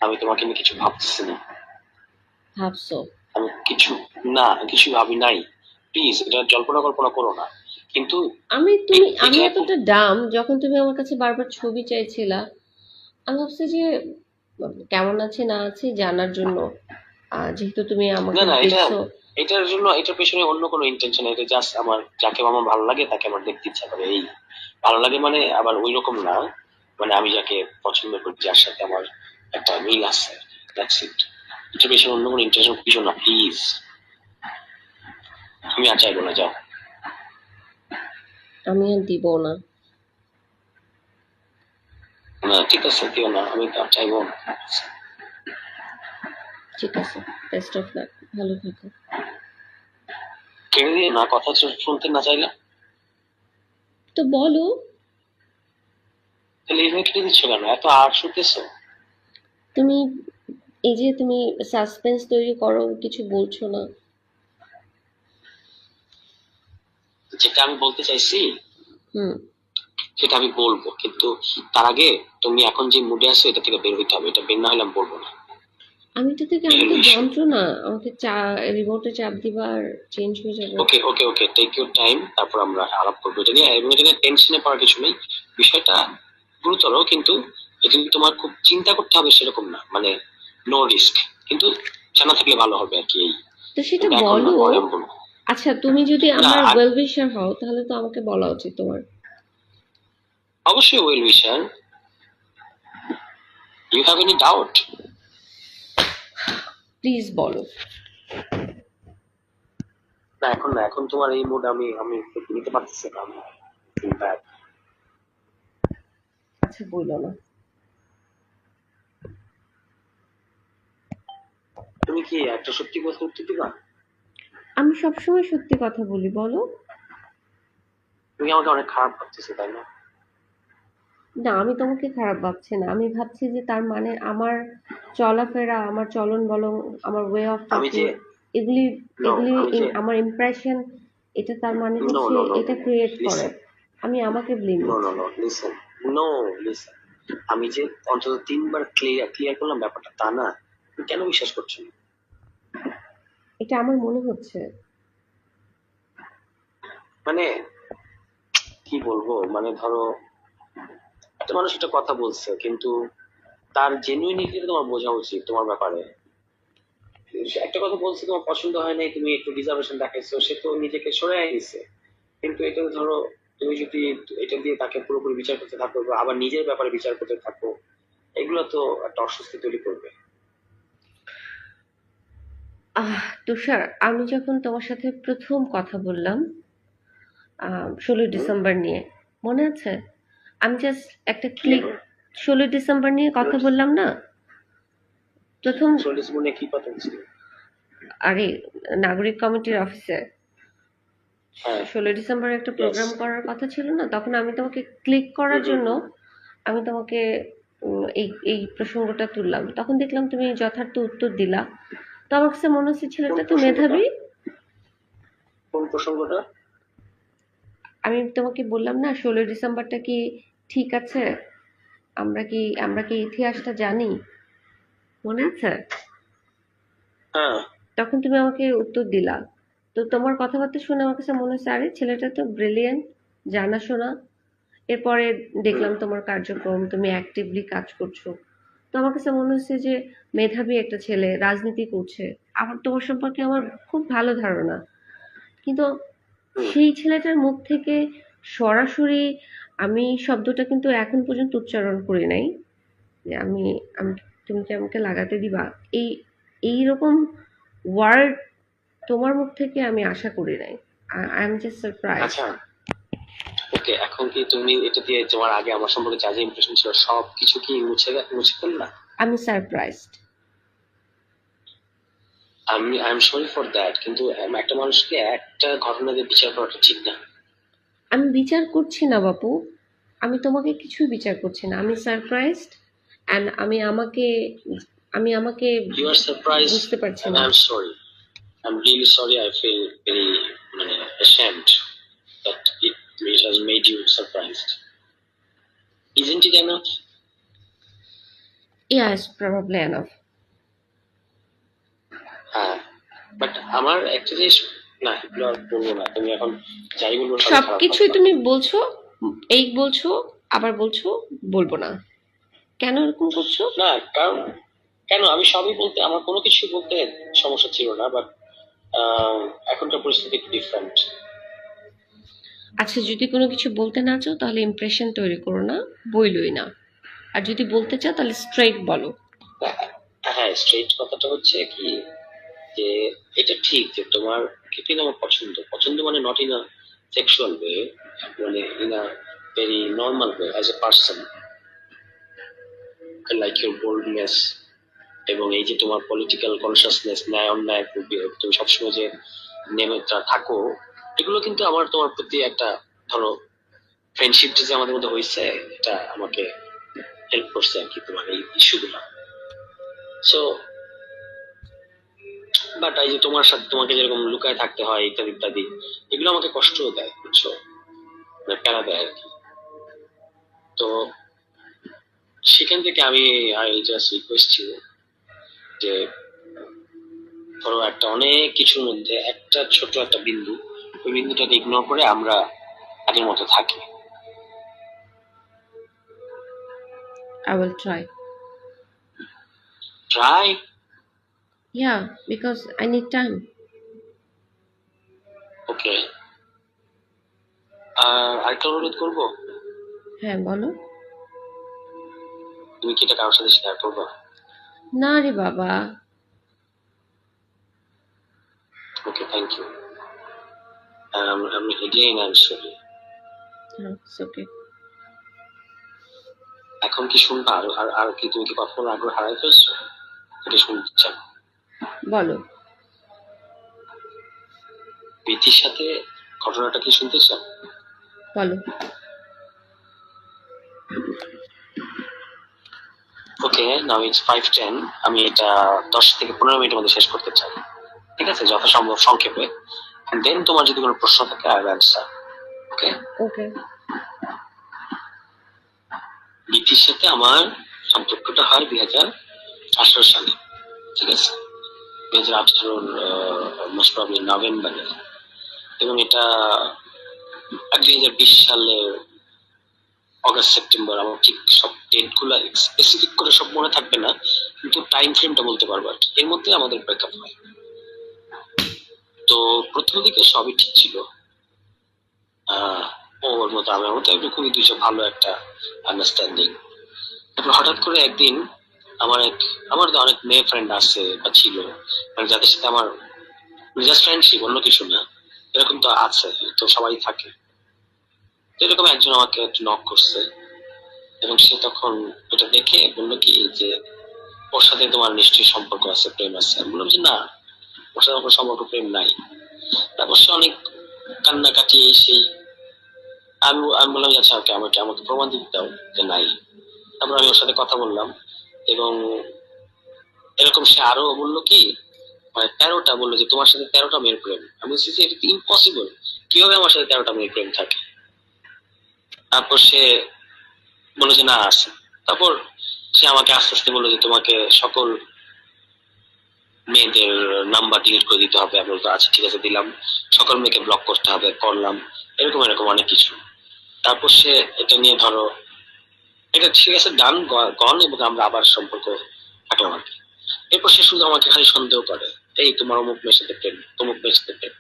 [SPEAKER 1] আমি তোমাকে নিয়ে কিছু ভাবতেছি না।
[SPEAKER 2] ভাবছো?
[SPEAKER 1] আমি কিছু ভাবি নাই। প্লিজ এটা জল্পনা কল্পনা করো না। কিন্তু
[SPEAKER 2] আমি
[SPEAKER 1] এটা
[SPEAKER 2] এতটা ডাম, যখন তুমি আমার কাছে বারবার ছবি চাইছিলা, আমি ভাবছি যে কেমন আছে না আছে জানার জন্য, যেহেতু তুমি
[SPEAKER 1] না
[SPEAKER 2] আমাকে
[SPEAKER 1] না,
[SPEAKER 2] দেখছো।
[SPEAKER 1] এটার জন্য এটার পেছনে অন্য কোনো ইন্টেনশন। এটা জাস্ট আমার যাকে আমার ভালো লাগে তাকে আমার দেখতে ইচ্ছা করে, এই ভালো লাগে মানে আবার ওই রকম না, মানে আমি যাকে পছন্দ করি, যার সাথে আমার একটা মিল আছে, দ্যাটস ইট। এটার পেছনে অন্য কোনো ইন্টেনশন কিছু না, প্লিজ। আমি আর চাইবো না, যাও।
[SPEAKER 2] আমি আর দিব না।
[SPEAKER 1] না ঠিক আছে, দিও না, আমি আর চাইবো না।
[SPEAKER 2] ঠিক আছে, বেস্ট অফ লাক, ভালো থাকো।
[SPEAKER 1] কেড়ে দিয়ে না, কথা শুনতে না চাইলে
[SPEAKER 2] তো বলো।
[SPEAKER 1] তাহলে এইভাবে কেটে দিচ্ছ কেন? এত আর শুনতেছো?
[SPEAKER 2] তুমি এই যে তুমি সাসপেন্স তৈরি করো, কিছু বলছো না।
[SPEAKER 1] যেটা আমি বলতে চাইছি
[SPEAKER 2] হুম।
[SPEAKER 1] সেটা আমি বলবো, কিন্তু তার আগে তুমি এখন যে মুডে আছো এটা থেকে বের হইতে হবে। এটা বের না হলে আমি বলবো না।
[SPEAKER 2] আমি
[SPEAKER 1] এই হলো
[SPEAKER 2] তো
[SPEAKER 1] issue।
[SPEAKER 2] যন্ত্রণা, আমাকে রিমোটে চাপ দিবা আর চেঞ্জ হয়ে যাবে।
[SPEAKER 1] ওকে ওকে ওকে, টেক ইউর টাইম, তারপর আমরা আলাপ করবো এটা নিয়ে। এবং এটা নিয়ে টেনশনে পড়ার কিছু নেই। বিষয়টা গুরুতর, কিন্তু এটা নিয়ে তোমার খুব চিন্তা করতে হবে সেরকম না, মানে নো রিস্ক, কিন্তু জানা থাকলে ভালো হবে আর কি। এই
[SPEAKER 2] তো সেটা
[SPEAKER 1] কিন্তু এখন না,
[SPEAKER 2] বলো।
[SPEAKER 1] পরে আমি বলবো।
[SPEAKER 2] আচ্ছা, তুমি যদি
[SPEAKER 1] না
[SPEAKER 2] আমার ওয়েল উইশার হও তাহলে তো আমাকে বলা উচিত তোমার।
[SPEAKER 1] অবশ্যই well wisher. You have any doubt?
[SPEAKER 2] Please বলো।
[SPEAKER 1] না এখন না, এখন তোমার এই মুড আমি আমি নিতে পারতেছি না। আমি feel bad।
[SPEAKER 2] আচ্ছা, বললো না।
[SPEAKER 1] তুমি কি একটা সত্যি কথা উত্তর দিবা?
[SPEAKER 2] আমি সবসময় সত্যি কথা বলি, বলো।
[SPEAKER 1] তুমি আমাকে অনেক খারাপ ভাবতেছো, তাই না?
[SPEAKER 2] না, আমি তোমাকে খারাপ ভাবছি না। আমি ভাবছি যে তার মানে আমার চলাফেরা, আমার চলন বলন, আমার ওয়ে অফ
[SPEAKER 1] আমি
[SPEAKER 2] টকিং,
[SPEAKER 1] যে
[SPEAKER 2] এগুলি
[SPEAKER 1] নো
[SPEAKER 2] এগুলি
[SPEAKER 1] আমি যে
[SPEAKER 2] আমার ইমপ্রেশন, এটা তার মানে
[SPEAKER 1] নো
[SPEAKER 2] হচ্ছে
[SPEAKER 1] নো নো
[SPEAKER 2] এটা ক্রিয়েট করে।
[SPEAKER 1] লিসেন,
[SPEAKER 2] আমি আমাকে ব্লেম
[SPEAKER 1] নো নো
[SPEAKER 2] দিচ্ছি।
[SPEAKER 1] No listen, no listen. আমি যে অন্তত 3 বার ক্লিয়ার ক্লিয়ার করলাম ব্যাপারটা, তা না? তুমি কেন বিশ্বাস করছো না?
[SPEAKER 2] এটা আমার মনে হচ্ছে।
[SPEAKER 1] মানে কি বলবো, মানে ধরো একটা মানুষ একটা কথা বলছে, কিন্তু তার জেনুইনিটি তোমার বোঝা উচিত তোমার ব্যাপারে। সে একটা কথা বলছে, তোমার পছন্দ হয় নাই, তুমি একটু রিজার্ভেশন দেখাইছো, সে তো নিজেকে সরে নিছে। কিন্তু এটা ধরো তুমি যদি এটা দিয়ে তাকে পুরোপুরি বিচার করতে থাকো বা আবার নিজের ব্যাপারে বিচার করতে থাকো, এগুলো তো একটা অস্বস্তি তৈরি করবে।
[SPEAKER 2] তুষার, আমি যখন তোমার সাথে প্রথম কথা বললাম 16 ডিসেম্বর নিয়ে, মনে আছে? আমি জাস্ট একটা
[SPEAKER 1] কি
[SPEAKER 2] ক্লিক,
[SPEAKER 1] যেন
[SPEAKER 2] 16 ডিসেম্বর নিয়ে কথা বললাম না প্রথম।
[SPEAKER 1] চল্লিশ মনে কি কথা ছিল?
[SPEAKER 2] আরে, নাগরিক কমিটির অফিসে
[SPEAKER 1] হ্যাঁ।
[SPEAKER 2] 16 ডিসেম্বর একটা
[SPEAKER 1] ইয়েস।
[SPEAKER 2] প্রোগ্রাম করার কথা ছিল না, তখন আমি তোমাকে ক্লিক করার জন্য আমি তোমাকে এই এই প্রসঙ্গটা তুললাম, তখন দেখলাম তুমি যথার্থ উত্তর দিলা। তো আমার কাছে মনে হচ্ছে
[SPEAKER 1] কোন
[SPEAKER 2] ছেলেটা তো
[SPEAKER 1] প্রসঙ্গটা?
[SPEAKER 2] মেধাবী।
[SPEAKER 1] কোন প্রসঙ্গটা?
[SPEAKER 2] আমি তোমাকে বললাম না 16 ডিসেম্বরটা কি ঠিক আছে, আমরা কি ইতিহাসটা জানি, মনে আছে?
[SPEAKER 1] হ্যাঁ।
[SPEAKER 2] তখন তুমি আমাকে উত্তর দিলা। তো তোমার কথাবার্তা শুনে আমার কাছে মনে হচ্ছে আরে ছেলেটা তো ব্রিলিয়েন্ট, জানাশোনা। এরপরে
[SPEAKER 1] হুম।
[SPEAKER 2] দেখলাম তোমার কার্যক্রম, তুমি অ্যাক্টিভলি কাজ করছো। তো আমার কাছে মনে হচ্ছে যে মেধাবী একটা ছেলে, রাজনীতি করছে। আমার তোমার সম্পর্কে আমার খুব ভালো ধারণা। কিন্তু
[SPEAKER 1] হুম।
[SPEAKER 2] সেই ছেলেটার মুখ থেকে সরাসরি আমি শব্দটা কিন্তু এখন পর্যন্ত উচ্চারণ করি নাই যে আমি আমি তুমি কি আমাকে লাগাতে দিবা, এই এইরকম ওয়ার্ড তোমার মুখ থেকে আমি আশা করি নাই। I am just surprised.
[SPEAKER 1] আচ্ছা ওকে, এখন কি তুমি এটা দিয়ে তোমার আগে আমার সম্পর্কে যা যা ইমপ্রেশন ছিল সব কিছু কি মুছে ফেললা?
[SPEAKER 2] আমি surprised.
[SPEAKER 1] I am sorry for that, কিন্তু একটা মানুষকে একটা ঘটনা দিয়ে বিচার করাটা ঠিক না।
[SPEAKER 2] আমি বিচার করছি না বাপু, আমি তোমাকে কিছুই বিচার করছি না, আমি সারপ্রাইজড। অ্যান্ড আমি আমাকে
[SPEAKER 1] ইউ আর সারপ্রাইজ
[SPEAKER 2] বুঝতে পারছি
[SPEAKER 1] and
[SPEAKER 2] না।
[SPEAKER 1] I'm sorry. I'm really sorry. I feel very ashamed that it has made you surprised. Isn't it enough?
[SPEAKER 2] Yes, probably enough.
[SPEAKER 1] হ্যাঁ, বাট আমার একটা জিনিস, না এগুলো আর বলবো না, তুমি এখন যাই বলবো সবই খারাপ
[SPEAKER 2] সবকিছুই
[SPEAKER 1] কথা।
[SPEAKER 2] তুমি বলছো, এই বলছো, আবার বলছো বলবো না, কেন এরকম করছো?
[SPEAKER 1] না কারণ, কেন আমি সবই বলতে, আমার কোনো কিছু বলতে সমস্যা ছিল না, বাট এখনকার পরিস্থিতি একটু ডিফারেন্ট।
[SPEAKER 2] আচ্ছা, যদি কোনো কিছু বলতে না চাও তাহলে ইমপ্রেশন তৈরি করো না, বইলই না। আর যদি বলতে চাও তাহলে স্ট্রেইট বলো।
[SPEAKER 1] হ্যাঁ, স্ট্রেট কথাটা হচ্ছে কি, যে এটা ঠিক যে তোমার কৃতিন আমার পছন্দ, পছন্দ মানে not in a sexual way, মানে in a very normal way as a person. I like your boldness, এবং এই যে তোমার পলিটিক্যাল কনসিয়াসনেস, ন্যায় অন্যায় তুমি সবসময় যে নেমে থাকো, এগুলো কিন্তু আমার তোমার প্রতি একটা, ধরো ফ্রেন্ডশিপ যে আমাদের মধ্যে হয়েছে, এটা আমাকে হেল্প করছে আর কি, তোমার এই ইস্যুগুলো। সো বাট এই যে তোমার সাথে তোমাকে যেরকম লুকায় থাকতে হয় ইত্যাদি ইত্যাদি, এগুলো আমাকে কষ্ট দেয়, বুঝছো, মানে প্যারা দেয় আর কি। তো সেখান থেকে আমি আই জাস্ট রিকোয়েস্ট ইউ যে, ধরো একটা অনেক কিছুর মধ্যে একটা ছোট একটা বিন্দু, ওই বিন্দুটাকে ইগনোর করে আমরা আগের মতো থাকি।
[SPEAKER 2] I will try.
[SPEAKER 1] Try.
[SPEAKER 2] Yeah, because I need time.
[SPEAKER 1] ওকে, আরেকটা অনুরোধ করবো,
[SPEAKER 2] হ্যাঁ বলো।
[SPEAKER 1] তুমি কি এটা কারোর সাথে শেয়ার করবা?
[SPEAKER 2] না রে বাবা।
[SPEAKER 1] ওকে, থ্যাংক ইউ। আমি again I am sorry.
[SPEAKER 2] It's okay.
[SPEAKER 1] এখন কি শুনবা? আর আর আর কি তুমি কি কথা বলার আগ্রহ হারাই ফেলছো? এটা শুনতে চাও?
[SPEAKER 2] বলো।
[SPEAKER 1] প্রীতির সাথে ঘটনাটা কি শুনতে চাও?
[SPEAKER 2] বলো।
[SPEAKER 1] ওকে, নাও ইটস 5:10। আমি এটা 10 থেকে 15 মিনিটের মধ্যে শেষ করতে চাই, ঠিক আছে, যথাসম্ভব সংক্ষেপে। দেন তোমার যদি কোনো প্রশ্ন থাকে আই উইল অ্যানসার। ওকে।
[SPEAKER 2] ওকে।
[SPEAKER 1] প্রীতির সাথে আমার সম্পর্কটা হয় 2018 সালে, ঠিক আছে, 2018 মোস্ট প্রবলি নভেম্বরে। এবং এটা 2020 সালের অগাস্ট সেপ্টেম্বর, আমার ঠিক সব ডেট গুলা স্পেসিফিক করে সব মনে থাকবে না, কিন্তু টাইম ফ্রেমটা বলতে পারবো আর কি। এর মধ্যে আমাদের ব্রেকআপ হয়। তো প্রথম দিকে সবই ঠিক ছিল, আহ ওর মতো আমার মতো একটু খুবই দুইটা ভালো একটা আন্ডারস্ট্যান্ডিং। তারপর হঠাৎ করে একদিন আমার তো অনেক মেয়ে ফ্রেন্ড আছে বা ছিল, মানে যাদের সাথে আমার জাস্ট ফ্রেন্ডশিপ, অন্য কিছু না, এরকম তো আছে, তো সবাই থাকে। এরকম একজন আমাকে একটু নক করছে, এবং সে তখন এটা দেখে বললো কি যে, ওর সাথে তোমার নিশ্চয়ই সম্পর্ক আছে, প্রেম আছে। আমি বললাম যে না, ওর সাথে আমার সম্পর্ক প্রেম নাই। তারপর সে অনেক কান্নাকাটি এই সেই। আমি আমি বললাম যে আচ্ছা ওকে, আমাকে আমাকে প্রমাণ দিতে দাও যে নাই। তারপর আমি ওর সাথে কথা বললাম, এবং এরকম সে আরো বললো কি, মানে 13টা বললো যে তোমার সাথে 13টা মেয়ের প্রেম। আমি বলছি যে এটা ইম্পসিবল, কিভাবে আমার সাথে 13টা মেয়ের প্রেম থাকে? তারপর সে বললো যে না আছে। তারপর সে আমাকে আস্তে আস্তে বললো যে তোমাকে সকল মেয়েদের নাম্বার ডিলিট করে দিতে হবে। আমি বলতো আচ্ছা ঠিক আছে, দিলাম। সকল মেয়েকে ব্লক করতে হবে, করলাম। এরকম এরকম অনেক কিছু। তারপর সে এটা নিয়ে, ধরো এটা ঠিক আছে, ডান গন, এবং আমরা আবার সম্পর্ক থাকলাম আর কি। এরপর সে শুধু আমাকে খালি সন্দেহ করে, এই তোমার অমুক মেয়ের সাথে প্রেম, তমুক মেয়ের সাথে প্রেম,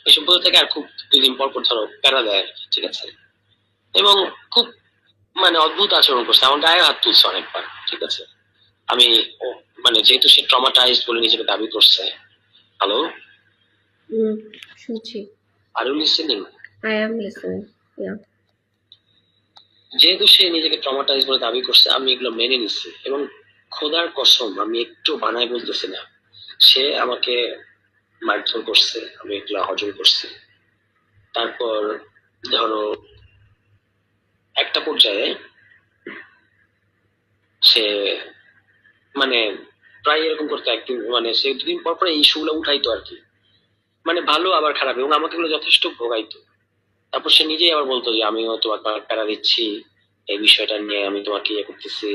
[SPEAKER 1] এসব বলতে থেকে। আর খুব 2 দিন পর পর ধরো প্যারা দেয় আর কি, ঠিক আছে। এবং খুব মানে অদ্ভুত আচরণ করছে, আমার গায়ে হাত তুলছে অনেকবার, ঠিক আছে। আমি মানে যেহেতু সে ট্রমাটাইজড বলে নিজেকে দাবি করছে। হ্যালো,
[SPEAKER 2] হুম, শুনছি।
[SPEAKER 1] Are you listening?
[SPEAKER 2] I am listening. Yeah.
[SPEAKER 1] যেহেতু সে নিজেকে ট্রমাটাইজ বলে দাবি করছে, আমি এগুলো মেনে নিচ্ছি, এবং খোদার কসম আমি একটু বানায় বলতেছি না, সে আমাকে মারধর করছে, আমি এগুলা হজম করছি। তারপর ধরো একটা পর্যায়ে সে মানে প্রায় এরকম করতো, একদিন মানে সে 2 দিন পর পর এই ইস্যুগুলো উঠাইতো আর কি, মানে ভালো আবার খারাপ, এবং আমাকে এগুলো যথেষ্ট ভোগাইতো। তারপর সে নিজেই আবার বলতো যে আমিও তোমাকে প্যারা দিচ্ছি, এই বিষয়টা নিয়ে আমি তোমাকে ইয়ে করতেছি।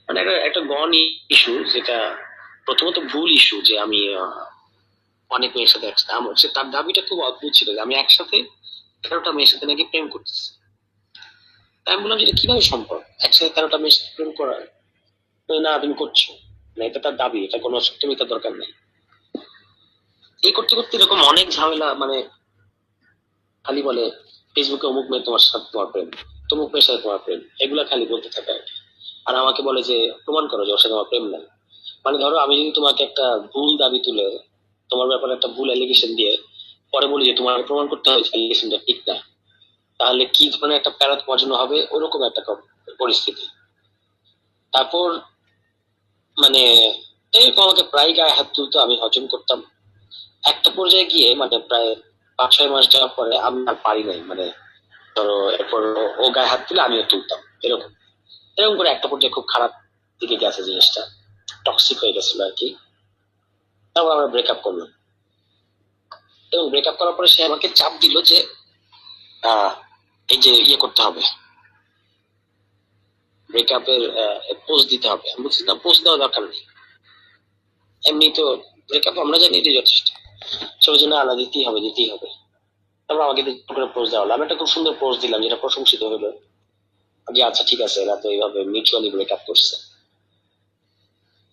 [SPEAKER 1] মানে একটা একটা গণ ইস্যু, যেটা প্রথমত ভুল ইস্যু যে আমি অনেক মেয়ের সাথে একসাথে। আমার তার দাবিটা খুব অদ্ভুত ছিল যে আমি একসাথে 13টা মেয়ের সাথে নাকি প্রেম করতেছি। তাই আমি বললাম যে এটা কিভাবে সম্ভব, একসাথে 13টা মেয়ের সাথে প্রেম করা? না তুমি করছো না, এটা তার দাবি, এটা কোনো সত্যমিতার দরকার নেই। এই করতে করতে এরকম অনেক ঝামেলা, মানে খালি বলে ফেসবুকে অমুক মেয়ে তোমার সাথে তোমার প্রেম, তমুক মেয়ের সাথে তোমার প্রেম, এগুলা খালি বলতে থাকে আর কি। আর আমাকে বলে যে প্রমাণ করো যে ওর সাথে তোমার প্রেম নাই। মানে ধরো আমি যদি তোমাকে একটা ভুল দাবি তুলে, তোমার ব্যাপারে একটা ভুল অ্যালিগেশন দিয়ে পরে বলি যে তোমার প্রমাণ করতে হয়েছে অ্যালিগেশনটা ঠিক না, তাহলে কি ধরনের একটা প্যারা তোমার জন্য হবে, ওরকম একটা পরিস্থিতি। তারপর মানে এরকম আমাকে প্রায় গায়ে হাত তুলতো, আমি হজম করতাম। একটা পর্যায়ে গিয়ে মানে প্রায় 5-6 মাস যাওয়ার পরে আমি আর পারি নাই, মানে ধরো এরপর ও গায়ে হাত তুলে আমিও তুলতাম, এরকম এরকম করে একটা পর্যায়ে খুব খারাপ দিকে গেছে জিনিসটা, টক্সিক হয়ে গেছিল আর কি। তারপর আমরা ব্রেকআপ করলাম, এবং ব্রেকআপ করার পরে সে আমাকে চাপ দিল যে আহ, এই যে ইয়ে করতে হবে, ব্রেকআপের পোস্ট দিতে হবে। আমি বলছি না, পোস্ট দেওয়ার দরকার নেই, এমনি তো ব্রেকআপ আমরা জানি যে যথেষ্ট, সেই জন্য আলাদা দিতেই হবে, দিতেই হবে। তারপর আমাকে করে পোস্ট দেওয়া হলো, আমি একটা খুব সুন্দর পোস্ট দিলাম যেটা প্রশংসিত হলো, যে আচ্ছা ঠিক আছে, এরা তো এইভাবে মিউচুয়ালি ব্রেকআপ করছে।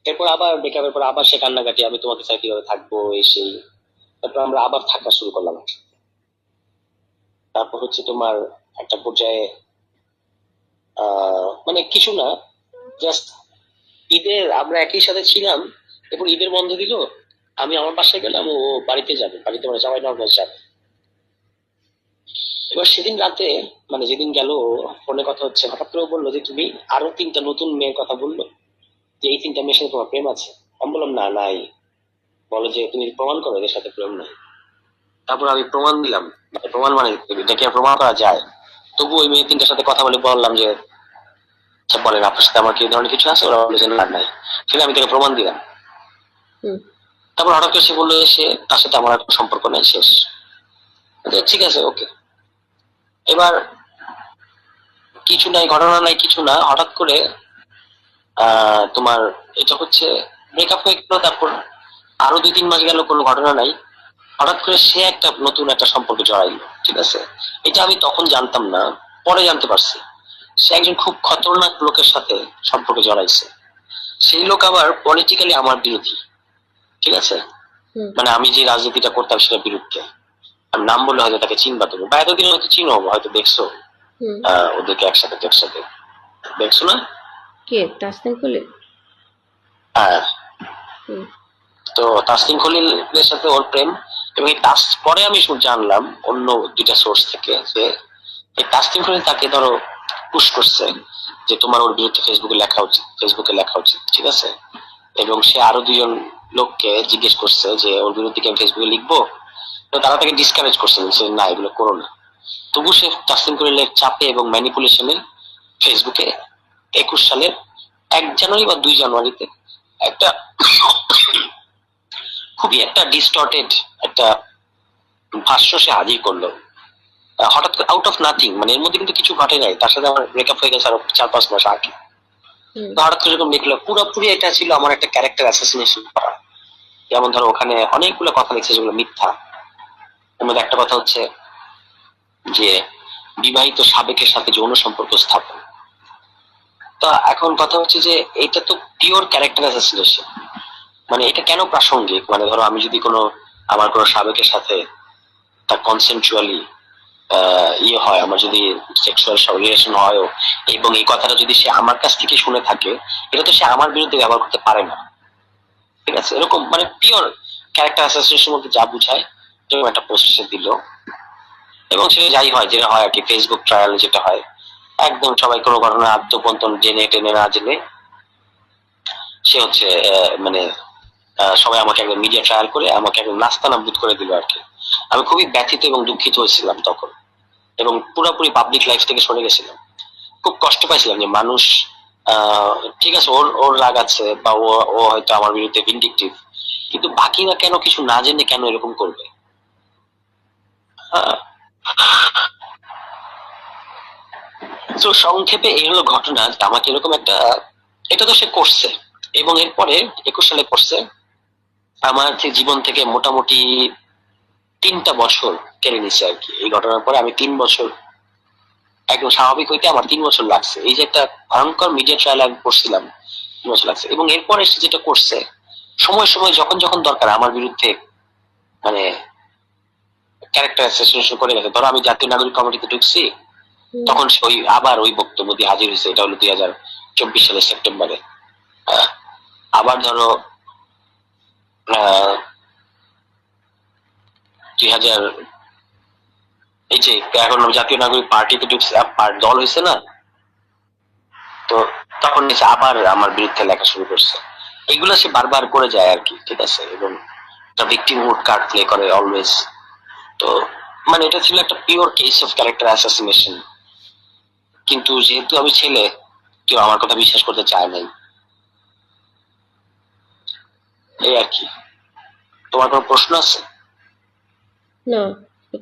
[SPEAKER 1] এরপর আবার ব্রেকআপের পর আবার সে কান্নাকাটি, আমি তোমাকে ছাড়া কিভাবে থাকবো, এই সেই। তারপর আমরা আবার থাকা শুরু করলাম। তারপর হচ্ছে তোমার একটা পর্যায়ে মানে কিছু না, জাস্ট ঈদের আমরা একই সাথে ছিলাম, এরপর ঈদের বন্ধ দিল, আমি আমার বাসায় গেলাম, ও বাড়িতে যাবে, বাড়িতে মানে জামাই নর্মাল যাবে। এবার সেদিন রাতে, মানে যেদিন গেল ফোনে কথা হচ্ছে, হঠাৎ করে ও বললো যে তুমি আরো 3টা নতুন মেয়ের কথা বললো, যে এই 3টা মেয়ের সাথে তোমার প্রেম আছে। আমি বললাম না, নাই। বলো যে তুমি প্রমাণ করো এদের সাথে প্রেম নাই। তারপর আমি প্রমাণ দিলাম, মানে প্রমাণ মানে এটাকে আর প্রমাণ করা যায়। তবু ওই মেয়ে 3টার সাথে কথা বলে বললাম যে আচ্ছা বলেন আপনার সাথে আমার কি এই ধরনের কিছু আছে, ওরা বললো যে না নাই। ঠিক আছে, আমি তাকে প্রমাণ দিলাম।
[SPEAKER 2] হুম।
[SPEAKER 1] তারপর হঠাৎ করে সে বললো যে সে তার সাথে আমার আর কোনো সম্পর্ক নাই, শেষ। ঠিক আছে, ওকে। এবার কিছু নাই, ঘটনা নাই, কিছু না, হঠাৎ করে তোমার এটা হচ্ছে ব্রেকআপ হয়ে গেল। তারপর আরো 2-3 মাস গেল, কোনো ঘটনা নাই। হঠাৎ করে সে একটা নতুন একটা সম্পর্কে জড়াইলো, ঠিক আছে। এটা আমি তখন জানতাম না, পরে জানতে পারছি। সে একজন খুব খতরনাক লোকের সাথে সম্পর্কে জড়াইছে। সেই লোক আবার পলিটিক্যালি আমার বিরোধী, ঠিক আছে।
[SPEAKER 2] হুম।
[SPEAKER 1] মানে আমি যে রাজনীতিটা করতাম সেটার বিরুদ্ধে। আমি নাম বললে হয়তো তাকে চিনবা, তুমি বা এতদিন হয়তো চিনো, হয়তো দেখছো
[SPEAKER 2] হুম।
[SPEAKER 1] ওদেরকে একসাথে একসাথে দেখছো না?
[SPEAKER 2] কে? তাসনিম খলিল?
[SPEAKER 1] হ্যাঁ।
[SPEAKER 2] হুম।
[SPEAKER 1] তো তাসনিম খলিলের সাথে ওর প্রেম। এবং পরে আমি জানলাম অন্য 2টা সোর্স থেকে যে এই তাসনিম খলিল তাকে ধরো পুশ করছে যে তোমার ওর বিরুদ্ধে ফেসবুকে লেখা উচিত, ফেসবুকে লেখা উচিত, ঠিক আছে। এবং সে আরো 2জন লোককে জিজ্ঞেস করছে যে ওর বিরুদ্ধে কি আমি ফেসবুকে লিখবো, তো তারা তাকে ডিসকারেজ করছে, বলছে না এগুলো করো না। তবু সে তাসনিম খলিলের চাপে এবং ম্যানিপুলেশনে ফেসবুকে 21 সালের 1 জানুয়ারি বা 2 জানুয়ারিতে একটা খুবই একটা ডিস্টর্টেড একটা ভাষ্য সে হাজির করলো। হঠাৎ করে আউট অফ নাথিং, মানে এর মধ্যে কিন্তু কিছু ঘটে নাই, তার সাথে আমার ব্রেকআপ হয়ে গেছে আরো 4-5 মাস আগে।
[SPEAKER 2] হুম।
[SPEAKER 1] তো হঠাৎ করে এরকম লিখলো, পুরোপুরি এটা ছিল আমার একটা ক্যারেক্টার অ্যাসাসিনেশন করা। যেমন ধরো ওখানে অনেকগুলো কথা লিখছে যেগুলো মিথ্যা। এর মধ্যে একটা কথা হচ্ছে যে বিবাহিত সাবেকের সাথে যৌন সম্পর্ক স্থাপন। তো এখন কথা হচ্ছে যে এটা তো পিওর ক্যারেক্টার অ্যাসাসিনেশন। মানে এটা কেন প্রাসঙ্গিক, মানে ধরো আমি যদি আমার কোনো সাবেকের সাথে তার কনসেন্টুয়ালি ইয়ে হয়, আমার যদি সেক্সুয়াল রিলেশন হয়, এবং এই কথাটা যদি সে আমার কাছ থেকে শুনে থাকে, এটা তো সে আমার বিরুদ্ধে ব্যবহার করতে পারে না, ঠিক আছে। এরকম মানে পিওর ক্যারেক্টার অ্যাসাসিনেশন মধ্যে যা বুঝায়, এরকম একটা পোস্ট সে দিল। এবং সে যাই হয়, যেটা হয় আর কি, ফেসবুক ট্রায়াল যেটা হয়, একদম সবাই কোনো ঘটনা আদ্যপন্তন জেনে টেনে না জেনে সে হচ্ছে মানে সবাই আমাকে একদম মিডিয়া ট্রায়াল করে আমাকে একদম নাস্তানাবুদ করে দিল আর কি। আমি খুবই ব্যথিত এবং দুঃখিত হয়েছিলাম তখন, এবং পুরোপুরি পাবলিক লাইফ থেকে সরে গেছিলাম। খুব কষ্ট পাইছিলাম যে মানুষ ঠিক আছে, ওর ওর রাগ আছে, বা ও ও হয়তো আমার বিরুদ্ধে ভিন্ডিকটিভ, কিন্তু বাকিরা কেন কিছু না জেনে কেন এরকম করবে? তো সংক্ষেপে এই হলো ঘটনা, যে আমাকে এরকম একটা, এটা তো সে করছে। এবং এরপরে 21 সালে করছে, আমার জীবন থেকে মোটামুটি 3টা বছর কেড়ে নিছে আর কি। এই ঘটনার পরে আমি 3 বছর একদম স্বাভাবিক হইতে আমার 3 বছর লাগছে। এই যে একটা ভয়ঙ্কর মিডিয়া ট্রায়াল আমি করছিলাম, 3 বছর লাগছে। এবং এরপরে এসে যেটা করছে, সময় সময় যখন যখন দরকার আমার বিরুদ্ধে মানে ক্যারেক্টার অ্যাসাসিনেশন করে গেছে। ধরো আমি জাতীয় নাগরিক কমিটিতে ঢুকছি, তখন সে ওই আবার ওই বক্তব্য দিয়ে হাজির হয়েছে। এটা হলো 2024 সালের সেপ্টেম্বরে। আবার ধরো 2000 এই যে এখন জাতীয় নাগরিক পার্টিতে ঢুকছে, দল হয়েছে না, তো তখন এসে আবার আমার বিরুদ্ধে লেখা শুরু করছে। এগুলো সে বারবার করে যায় আর কি, ঠিক আছে। এবং ভিকটিমহুড কার্ড প্লে করে অলওয়েজ। তো মানে এটা ছিল একটা pure case of character assassination. কিন্তু যেহেতু আমি ছেলে, কেউ আমার কথা বিশ্বাস করতে চায় নাই, এই আর কি। তোমার কোনো প্রশ্ন আছে?
[SPEAKER 2] না,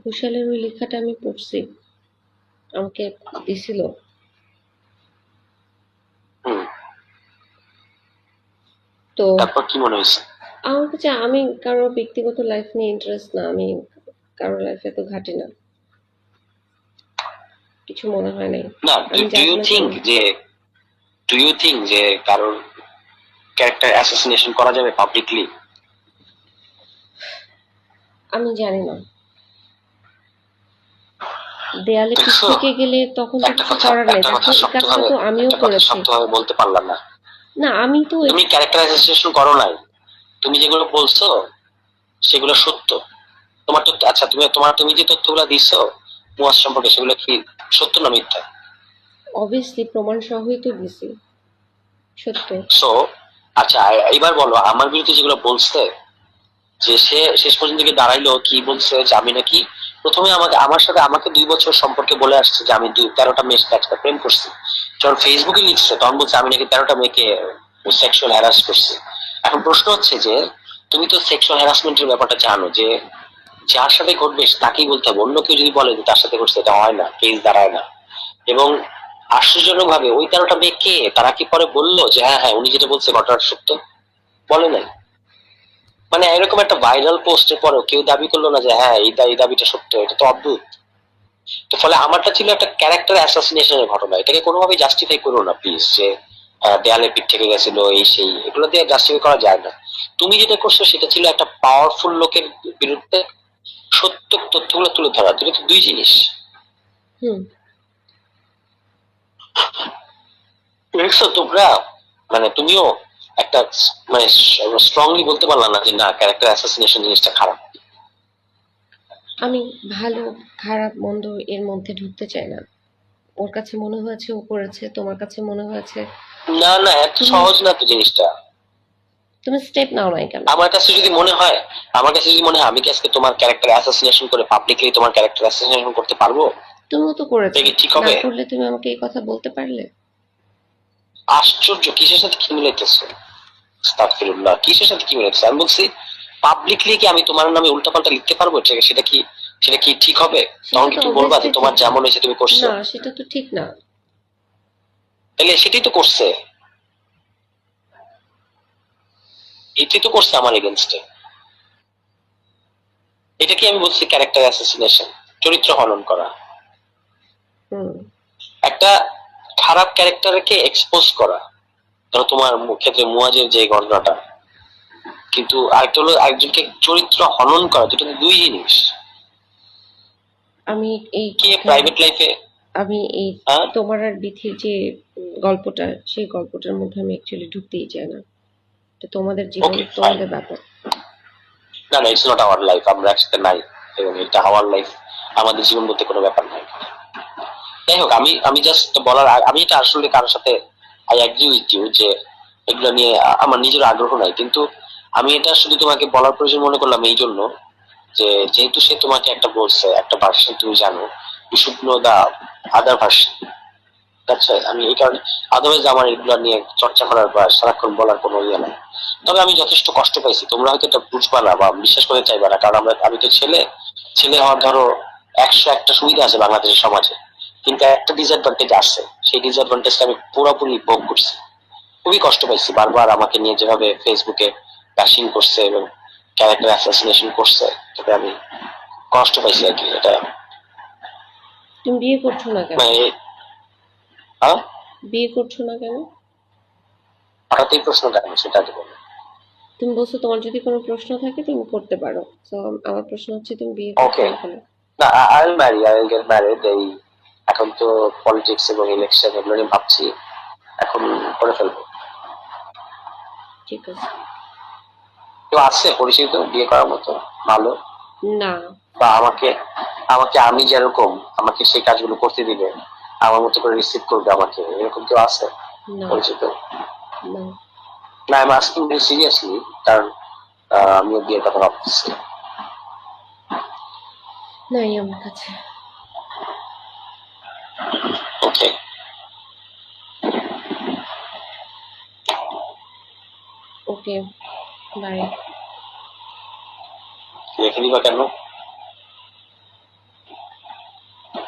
[SPEAKER 2] কুশালের ওই লেখাটা আমি পড়ছি, আমাকে দিছিল।
[SPEAKER 1] হুম,
[SPEAKER 2] তো
[SPEAKER 1] তারপর কি মনে হয়েছে?
[SPEAKER 2] আমার কাছে, আমি কারো ব্যক্তিগত লাইফ নিয়ে ইন্টারেস্ট না, আমি কারো লাইফে তো ঘাটি না, কিছু মনে হয় নাই।
[SPEAKER 1] না,
[SPEAKER 2] আমি
[SPEAKER 1] ডু ইউ
[SPEAKER 2] জানি না
[SPEAKER 1] থিঙ্ক
[SPEAKER 2] কেন।
[SPEAKER 1] যে কারোর ক্যারেক্টার অ্যাসাসিনেশন করা যাবে পাবলিকলি?
[SPEAKER 2] আমি জানি না, দেয়ালে পিঠ
[SPEAKER 1] দেখছো,
[SPEAKER 2] থেকে গেলে তখন তো
[SPEAKER 1] একটা
[SPEAKER 2] কিছু
[SPEAKER 1] কথা
[SPEAKER 2] করার নেই।
[SPEAKER 1] একটা কথা
[SPEAKER 2] দেখো, এই কাজটা
[SPEAKER 1] শক্তভাবে
[SPEAKER 2] তো আমিও
[SPEAKER 1] একটা কথা
[SPEAKER 2] করেছি।
[SPEAKER 1] শক্তভাবে বলতে পারলাম না।
[SPEAKER 2] না, আমি তো
[SPEAKER 1] তুমি ক্যারেক্টার অ্যাসাসিনেশন করো নাই। তুমি যেগুলো বলছো সেগুলো সত্য। তোমার তো আচ্ছা, তুমি যে তথ্যগুলো দিছো মুয়াজ সম্পর্কে, সেগুলো কি সত্য না মিথ্যা?
[SPEAKER 2] অবভিয়াসলি প্রমাণ সহই তো দিছি, সত্য।
[SPEAKER 1] সো আচ্ছা, এবার বলো আমার বিরুদ্ধে যেগুলো বলছে, যে সে শেষ পর্যন্ত গিয়ে দাঁড়াইলো কি বলছে, যে আমি নাকি প্রথমে আমার সাথে আমাকে 2 বছর সম্পর্কে বলে আসছে যে আমি 13টা মেয়ের সাথে একসাথে প্রেম করছি। যখন ফেসবুকে লিখছে তখন বলছে আমি নাকি 13টা মেয়েকে সেক্সুয়াল হ্যারাস করছি। এখন প্রশ্ন হচ্ছে যে তুমি তো সেক্সুয়াল হ্যারাসমেন্টের ব্যাপারটা জানো, যে যার সাথে ঘটবে তাকেই বলতে হবে। অন্য কেউ যদি বলে যে তার সাথে ঘটছে, এটা হয় না, কেস দাঁড়ায় না। এবং আশ্চর্যজনক ভাবে ওই 13টা মেয়ে কে, তারা কি পরে বললো যে হ্যাঁ হ্যাঁ উনি যেটা বলছে ঘটনাটা সত্য? বলে নাই। মানে এরকম একটা ভাইরাল পোস্টের পরেও কেউ দাবি করলো না যে হ্যাঁ এই দাবিটা সত্য। এটা তো অদ্ভুত। তো ফলে আমারটা ছিল একটা ক্যারেক্টার অ্যাসাসিনেশনের ঘটনা। এটাকে কোনোভাবেই জাস্টিফাই করো না প্লিজ, যে দেয়ালে পিঠ থেকে গেছিল এই সেই, এগুলো দিয়ে জাস্টিফাই করা যায় না। তুমি যেটা করছো সেটা ছিল একটা পাওয়ারফুল লোকের বিরুদ্ধে সত্য তথ্যগুলো তুলে ধরা, দুটো তো দুই জিনিস।
[SPEAKER 2] হুম।
[SPEAKER 1] দেখছো তোমরা, মানে তুমিও একটা মানে স্ট্রংলি বলতে পারলাম না যে না ক্যারেক্টার অ্যাসাসিনেশন জিনিসটা খারাপ।
[SPEAKER 2] আমি ভালো খারাপ মন্দ এর মধ্যে ঢুকতে চাই না। ওর কাছে মনে হয়েছে ও করেছে, তোমার কাছে মনে হয়েছে।
[SPEAKER 1] না না, এত সহজ না তো জিনিসটা।
[SPEAKER 2] তুমি স্টেপ নাও নাই কেন?
[SPEAKER 1] আমার কাছে যদি মনে হয় আমি কি আজকে তোমার ক্যারেক্টার অ্যাসাসিনেশন করে পাবলিকলি তোমার ক্যারেক্টার অ্যাসাসিনেশন করতে পারবো?
[SPEAKER 2] তুমিও তো করেছো,
[SPEAKER 1] এটা কি ঠিক
[SPEAKER 2] না
[SPEAKER 1] হবে?
[SPEAKER 2] করলে তুমি আমাকে এই কথা বলতে পারলে?
[SPEAKER 1] আশ্চর্য, কিসের সাথে কি মিলাইতেছো? আস্তাগফিরুল্লাহ, কিসের সাথে কি মিলাইতেছো? আমি বলছি পাবলিকলি কি আমি তোমার নামে উল্টাপাল্টা লিখতে পারবো? সেটা কি ঠিক হবে?
[SPEAKER 2] সেটা
[SPEAKER 1] তখন কি
[SPEAKER 2] তো
[SPEAKER 1] তুমি বলবা যে
[SPEAKER 2] অবভিয়াসলি
[SPEAKER 1] তোমার
[SPEAKER 2] ঠিক না।
[SPEAKER 1] যেমন হয়েছে তুমি করছো?
[SPEAKER 2] না, সেটা তো ঠিক না।
[SPEAKER 1] তাহলে এটাই তো করছে আমার এগেনস্টে। এটা কি আমি বলছি ক্যারেক্টার অ্যাসাসিনেশন? চরিত্র হনন করা,
[SPEAKER 2] হুম।
[SPEAKER 1] একটা খারাপ ক্যারেক্টারকে এক্সপোজ করা। ধরো তোমার ক্ষেত্রে মুয়াজের যে ঘটনাটা, কিন্তু আরেকটা হলো একজনকে চরিত্র হনন করা, দুটো তো দুই জিনিস।
[SPEAKER 2] আমি এই
[SPEAKER 1] কে
[SPEAKER 2] কথায়,
[SPEAKER 1] প্রাইভেট লাইফে
[SPEAKER 2] আমি এই
[SPEAKER 1] হ্যাঁ
[SPEAKER 2] তোমার আর বিথির যে গল্পটা, সেই গল্পটার মধ্যে আমি অ্যাকচুয়ালি ঢুকতেই চাই না। এটা তোমাদের জীবন,
[SPEAKER 1] ওকে ফাইন।
[SPEAKER 2] তোমাদের ব্যাপার।
[SPEAKER 1] না না, ইটস নট আওয়ার লাইফ, আমরা একসাথে নাই। এবং এটা আওয়ার লাইফ, আমাদের জীবন বলতে কোনো ব্যাপার নাই। যাই হোক, আমি আমি জাস্ট আমি এটা আসলে কারোর সাথে আই অ্যাগ্রি উইথ ইউ যে এগুলো নিয়ে আমার নিজের আগ্রহ নাই। কিন্তু আমি এটা শুধু তোমাকে বলার প্রয়োজন মনে করলাম এই জন্য যে যেহেতু সে তোমাকে একটা বলছে, একটা ভার্সন তুমি জানো, you should know the other version. আচ্ছা, আমি এই কারণে আদারওয়াইজ আমার এগুলো নিয়ে চর্চা করার বা সারাক্ষণ বলার কোনো ইয়ে নাই। তবে আমি যথেষ্ট কষ্ট পাইছি, তোমরা হয়তো এটা বুঝবা না বা বিশ্বাস করতে চাইবা না, কারণ আমি তো ছেলে। ছেলে হওয়ার ধরো 101টা সুবিধা আছে বাংলাদেশের সমাজে, কিন্তু একটা ডিসঅ্যাডভান্টেজ আছে। সেই ডিসঅ্যাডভান্টেজটা আমি পুরোপুরি ভোগ করছি। খুবই কষ্ট পাইছি, বারবার আমাকে নিয়ে যেভাবে ফেসবুকে ব্যাশিং করছে এবং ক্যারেক্টার অ্যাসাসিনেশন করছে, তবে আমি কষ্ট পাইছি আর কি। এটা
[SPEAKER 2] তুমি বিয়ে করছো না কেন?
[SPEAKER 1] মানে হ্যাঁ,
[SPEAKER 2] বিয়ে করছো না কেন?
[SPEAKER 1] হঠাৎই প্রশ্ন কেন সেটা আগে বলো।
[SPEAKER 2] তুমি বলছো তোমার যদি কোনো প্রশ্ন থাকে তুমি করতে পারো, তো আমার প্রশ্ন হচ্ছে তুমি বিয়ে করছো
[SPEAKER 1] ওকে,
[SPEAKER 2] না কেন?
[SPEAKER 1] না I will Mary, I will get married. এই এখন তো পলিটিক্স এবং ইলেকশন এগুলো নিয়ে ভাবছি, এখন করে ফেলবো।
[SPEAKER 2] ঠিক আছে।
[SPEAKER 1] কেউ আছে পরিচিত বিয়ে করার মতো ভালো,
[SPEAKER 2] না।
[SPEAKER 1] বা আমাকে আমাকে আমি যেরকম আমাকে সেই কাজগুলো করতে দিবে, আমার মতো করে রিসিভ করবে আমাকে, এরকম কেউ আছে
[SPEAKER 2] না।
[SPEAKER 1] পরিচিত?
[SPEAKER 2] না।
[SPEAKER 1] না, আমি আস্কিং ভেরি সিরিয়াসলি, কারণ আমিও বিয়ের কথা ভাবতেছি।
[SPEAKER 2] নাই আমার কাছে।
[SPEAKER 1] ওকে,
[SPEAKER 2] ওকে, বাই।
[SPEAKER 1] রেখে দিবা কেন?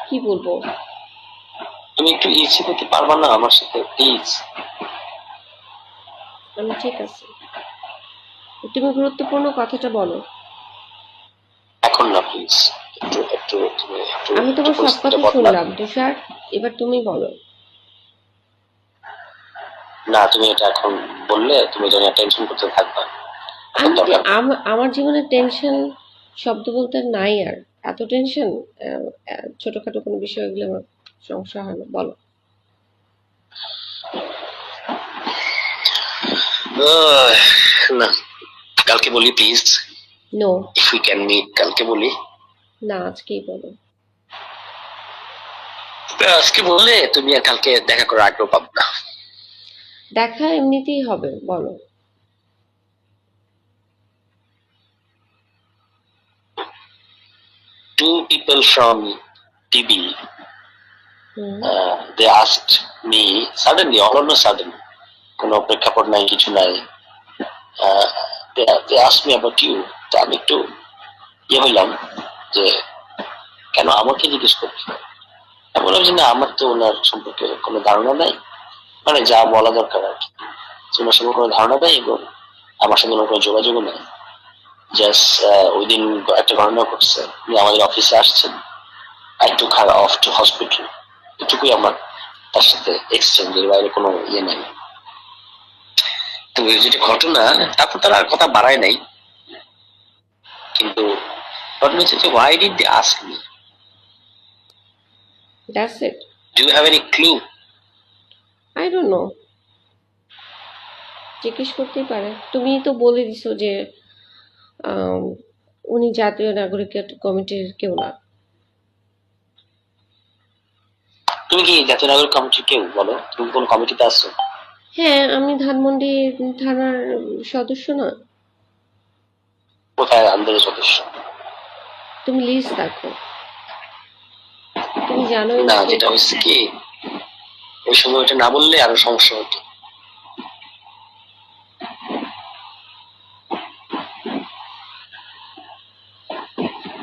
[SPEAKER 2] কি বলবো?
[SPEAKER 1] তুমি একটু ইচ্ছে করতে পারবা না আমার সাথে প্লিজ?
[SPEAKER 2] আমি ঠিক আছে, তুমি গুরুত্বপূর্ণ কথাটা বলো।
[SPEAKER 1] এখন না প্লিজ, একটু একটু তুমি একটু
[SPEAKER 2] আমি
[SPEAKER 1] একটু
[SPEAKER 2] তোমার সব
[SPEAKER 1] পরিস্থিতিটা
[SPEAKER 2] কথা
[SPEAKER 1] বদলা।
[SPEAKER 2] শুনলাম তুষার, এবার তুমি বলো।
[SPEAKER 1] না, তুমি এটা এখন বললে তুমি জানি টেনশন করতে থাকবা, এখন
[SPEAKER 2] আমি
[SPEAKER 1] দরকার নেই।
[SPEAKER 2] আমার জীবনে টেনশন শব্দ বলতে নাই আর। এত টেনশন, ছোটখাটো কোনো বিষয় এগুলো আমার সমস্যা হয় না, বলো।
[SPEAKER 1] আহ, না, কালকে বলি please,
[SPEAKER 2] no.
[SPEAKER 1] If we can meet, কালকে বলি।
[SPEAKER 2] না, আজকেই বলো।
[SPEAKER 1] আজকে বললে তুমি আর কালকে দেখা করার আগ্রহ পাবো না।
[SPEAKER 2] দেখা এমনিতেই হবে, বলো।
[SPEAKER 1] Two people from TB,
[SPEAKER 2] hmm.
[SPEAKER 1] they asked me suddenly, all on a sudden, কোনো প্রেক্ষাপট নাই, কিছু নাই, আহ, they asked me about you. তো আমি একটু হইলাম যে কেন আমাকে জিজ্ঞেস করছো। আমি বললাম যে না, আমার তো ওনার সম্পর্কে কোনো ধারণা নাই, মানে যা বলা দরকার আর কি, ওনার সম্পর্কে কোনো ধারণা নাই এবং আমার সাথে ওনার কোনো যোগাযোগও নেই। জাস্ট ওই দিন একটা ঘটনা ঘটছে, উনি আমাদের অফিসে আসছেন, একটু খারাপ অফ টু হসপিটাল, এটুকুই আমার তার সাথে এক্সচেঞ্জ, এর বাইরে কোনো নাই। তো ওই যেটা ঘটনা, তারপর তারা আর কথা বাড়ায় নাই, কিন্তু ঘটনা হচ্ছে যে why did they ask me?
[SPEAKER 2] That's it.
[SPEAKER 1] Do you have any clue?
[SPEAKER 2] I don't know. জিজ্ঞেস করতেই পারে, তুমি তো বলে দিছো যে আম, উনি জাতীয় নাগরিক কমিটির কেউ না।
[SPEAKER 1] তুমি কি জাতীয় নাগরিক কমিটির কেউ? বলো, তুমি কোন কমিটিতে আছো?
[SPEAKER 2] হ্যাঁ, আমি ধানমন্ডি থানার সদস্য না।
[SPEAKER 1] কোথায় আন্দোলনের সদস্য?
[SPEAKER 2] তুমি লিস্ট দেখো, তুমি জানোই না
[SPEAKER 1] না,
[SPEAKER 2] কে
[SPEAKER 1] যেটা
[SPEAKER 2] কে।
[SPEAKER 1] হচ্ছে কি, ওই সময় ওটা না বললে আরো সমস্যা হতো।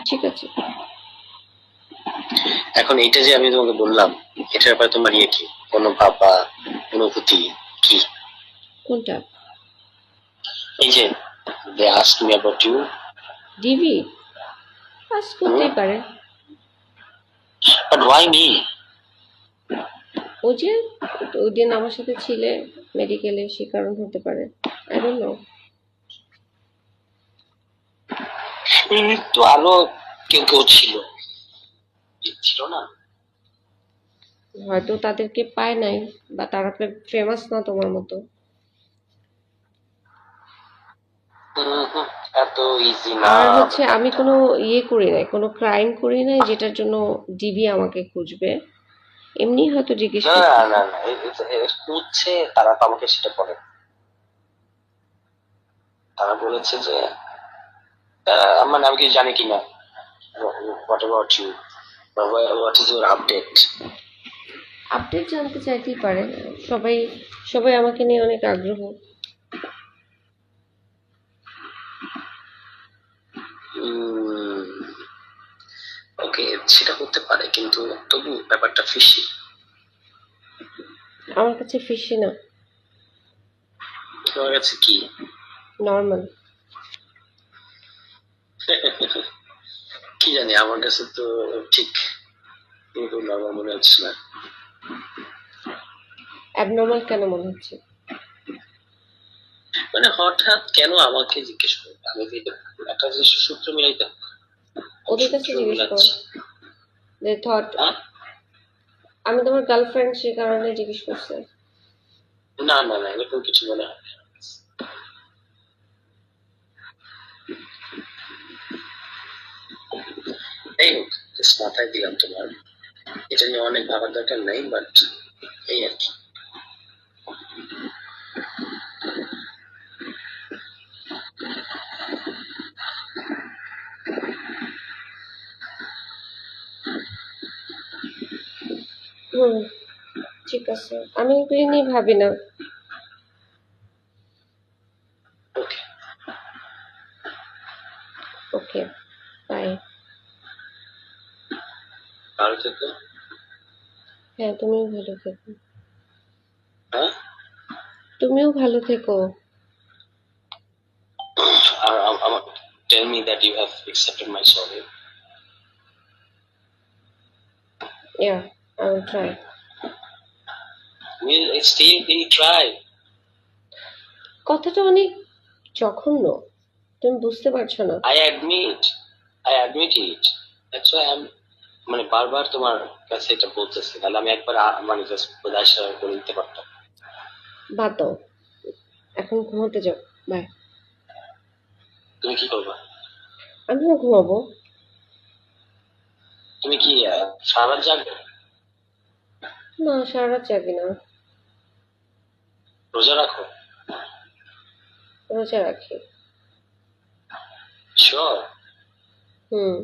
[SPEAKER 2] ঠিক আছে।
[SPEAKER 1] এখন এইটা যে আমি তোমাকে বললাম, এটার ব্যাপারে তোমার কি কোনো ভাব বা অনুভূতি কি?
[SPEAKER 2] কোনটা?
[SPEAKER 1] এই যে they asked me about you.
[SPEAKER 2] ডিভি পাস করতেই পারে।
[SPEAKER 1] But why me?
[SPEAKER 2] ও যে ওই দিন আমার সাথে ছিলে মেডিকেলে, সে কারণ হতে পারে। I don't know.
[SPEAKER 1] তো আরো কেউ কেউ ছিল, ছিল না?
[SPEAKER 2] হয়তো তাদেরকে পায় নাই, বা তারা ফেমাস না তোমার মতো।
[SPEAKER 1] এত ইজি না
[SPEAKER 2] আর হচ্ছে আমি
[SPEAKER 1] ব্যাপারটা।
[SPEAKER 2] কোনো করি নাই, কোনো ক্রাইম করি নাই যেটার জন্য ডিবি আমাকে খুঁজবে। এমনি হয়তো জিজ্ঞেস
[SPEAKER 1] না না
[SPEAKER 2] করতেছে।
[SPEAKER 1] না না, খুঁজছে তারা তো আমাকে সেটা বলে। তারা বলেছে যে মানে আমি কিছু জানি কিনা, what about you, what is your update.
[SPEAKER 2] Update জানতে চাইতেই পারে। সবাই সবাই আমাকে নিয়ে অনেক আগ্রহ।
[SPEAKER 1] ওকে, সেটা হতে পারে, কিন্তু তবু ব্যাপারটা ফিশি।
[SPEAKER 2] আমার কাছে ফিশি না,
[SPEAKER 1] তোমার কাছে কি?
[SPEAKER 2] নর্মাল।
[SPEAKER 1] কি জানি, আমার কাছে তো ঠিক নর্মাল মনে হচ্ছে না।
[SPEAKER 2] অ্যাবনর্মাল কেন মনে হচ্ছে?
[SPEAKER 1] মানে হঠাৎ কেন আমাকে জিজ্ঞেস করবে? আমি তো একটা জিনিস সূত্র মিলাইতে হবে।
[SPEAKER 2] ওদের কাছে
[SPEAKER 1] সূত্র
[SPEAKER 2] জিজ্ঞেস করো
[SPEAKER 1] মিলাচ্ছি।
[SPEAKER 2] যে থট
[SPEAKER 1] হ্যাঁ?
[SPEAKER 2] আমি তোমার গার্লফ্রেন্ড সে কারণে জিজ্ঞেস করছে।
[SPEAKER 1] না না না, এরকম কিছু মনে হয় না। এই হোক, just মাথায় দিলাম তোমার। এটা নিয়ে অনেক ভাবার দরকার নেই, বাট এই আর কি।
[SPEAKER 2] হুম, ঠিক আছে, আমি এগুলি নিয়ে ভাবি না।
[SPEAKER 1] ওকে।
[SPEAKER 2] ওকে, বাই।
[SPEAKER 1] ভালো থেকো।
[SPEAKER 2] হ্যাঁ, তুমিও ভালো থেকো।
[SPEAKER 1] হ্যাঁ,
[SPEAKER 2] তুমিও ভালো থেকো।
[SPEAKER 1] আর আমার tell me that you have accepted my sorry.
[SPEAKER 2] Yeah, I will try.
[SPEAKER 1] Will it still be try?
[SPEAKER 2] কথাটা অনেক জঘন্য, তুমি বুঝতে পারছো না।
[SPEAKER 1] I admit it. That's why I'm মানে বারবার তোমার কাছে এটা বলতেছি, তাহলে আমি একবার মানে জাস্ট বোঝার করে দিতে পারতাম।
[SPEAKER 2] বাদ দাও, এখন ঘুমাতে যাও। বাই।
[SPEAKER 1] তুমি কি করবা?
[SPEAKER 2] আমিও ঘুমাবো।
[SPEAKER 1] তুমি কি সারা রাত জাগবে?
[SPEAKER 2] না, সারা রাত জাগি না,
[SPEAKER 1] রোজা রাখো?
[SPEAKER 2] রোজা রাখি।
[SPEAKER 1] শিওর?
[SPEAKER 2] হুম।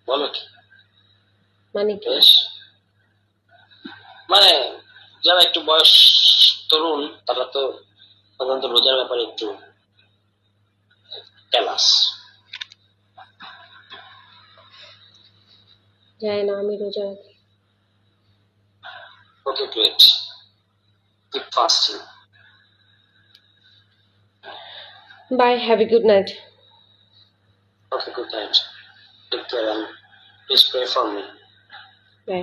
[SPEAKER 1] বলো কি?
[SPEAKER 2] মানে কি?
[SPEAKER 1] বেশ, মানে যারা একটু বয়স তরুণ তারা তো সাধারণত রোজার ব্যাপারে একটু ক্যালাস।
[SPEAKER 2] জানি না, আমি রোজা রাখি।
[SPEAKER 1] Okay, great. Keep fasting.
[SPEAKER 2] Bye, have a good night.
[SPEAKER 1] Okay, good night. Take care and please pray for me.
[SPEAKER 2] By.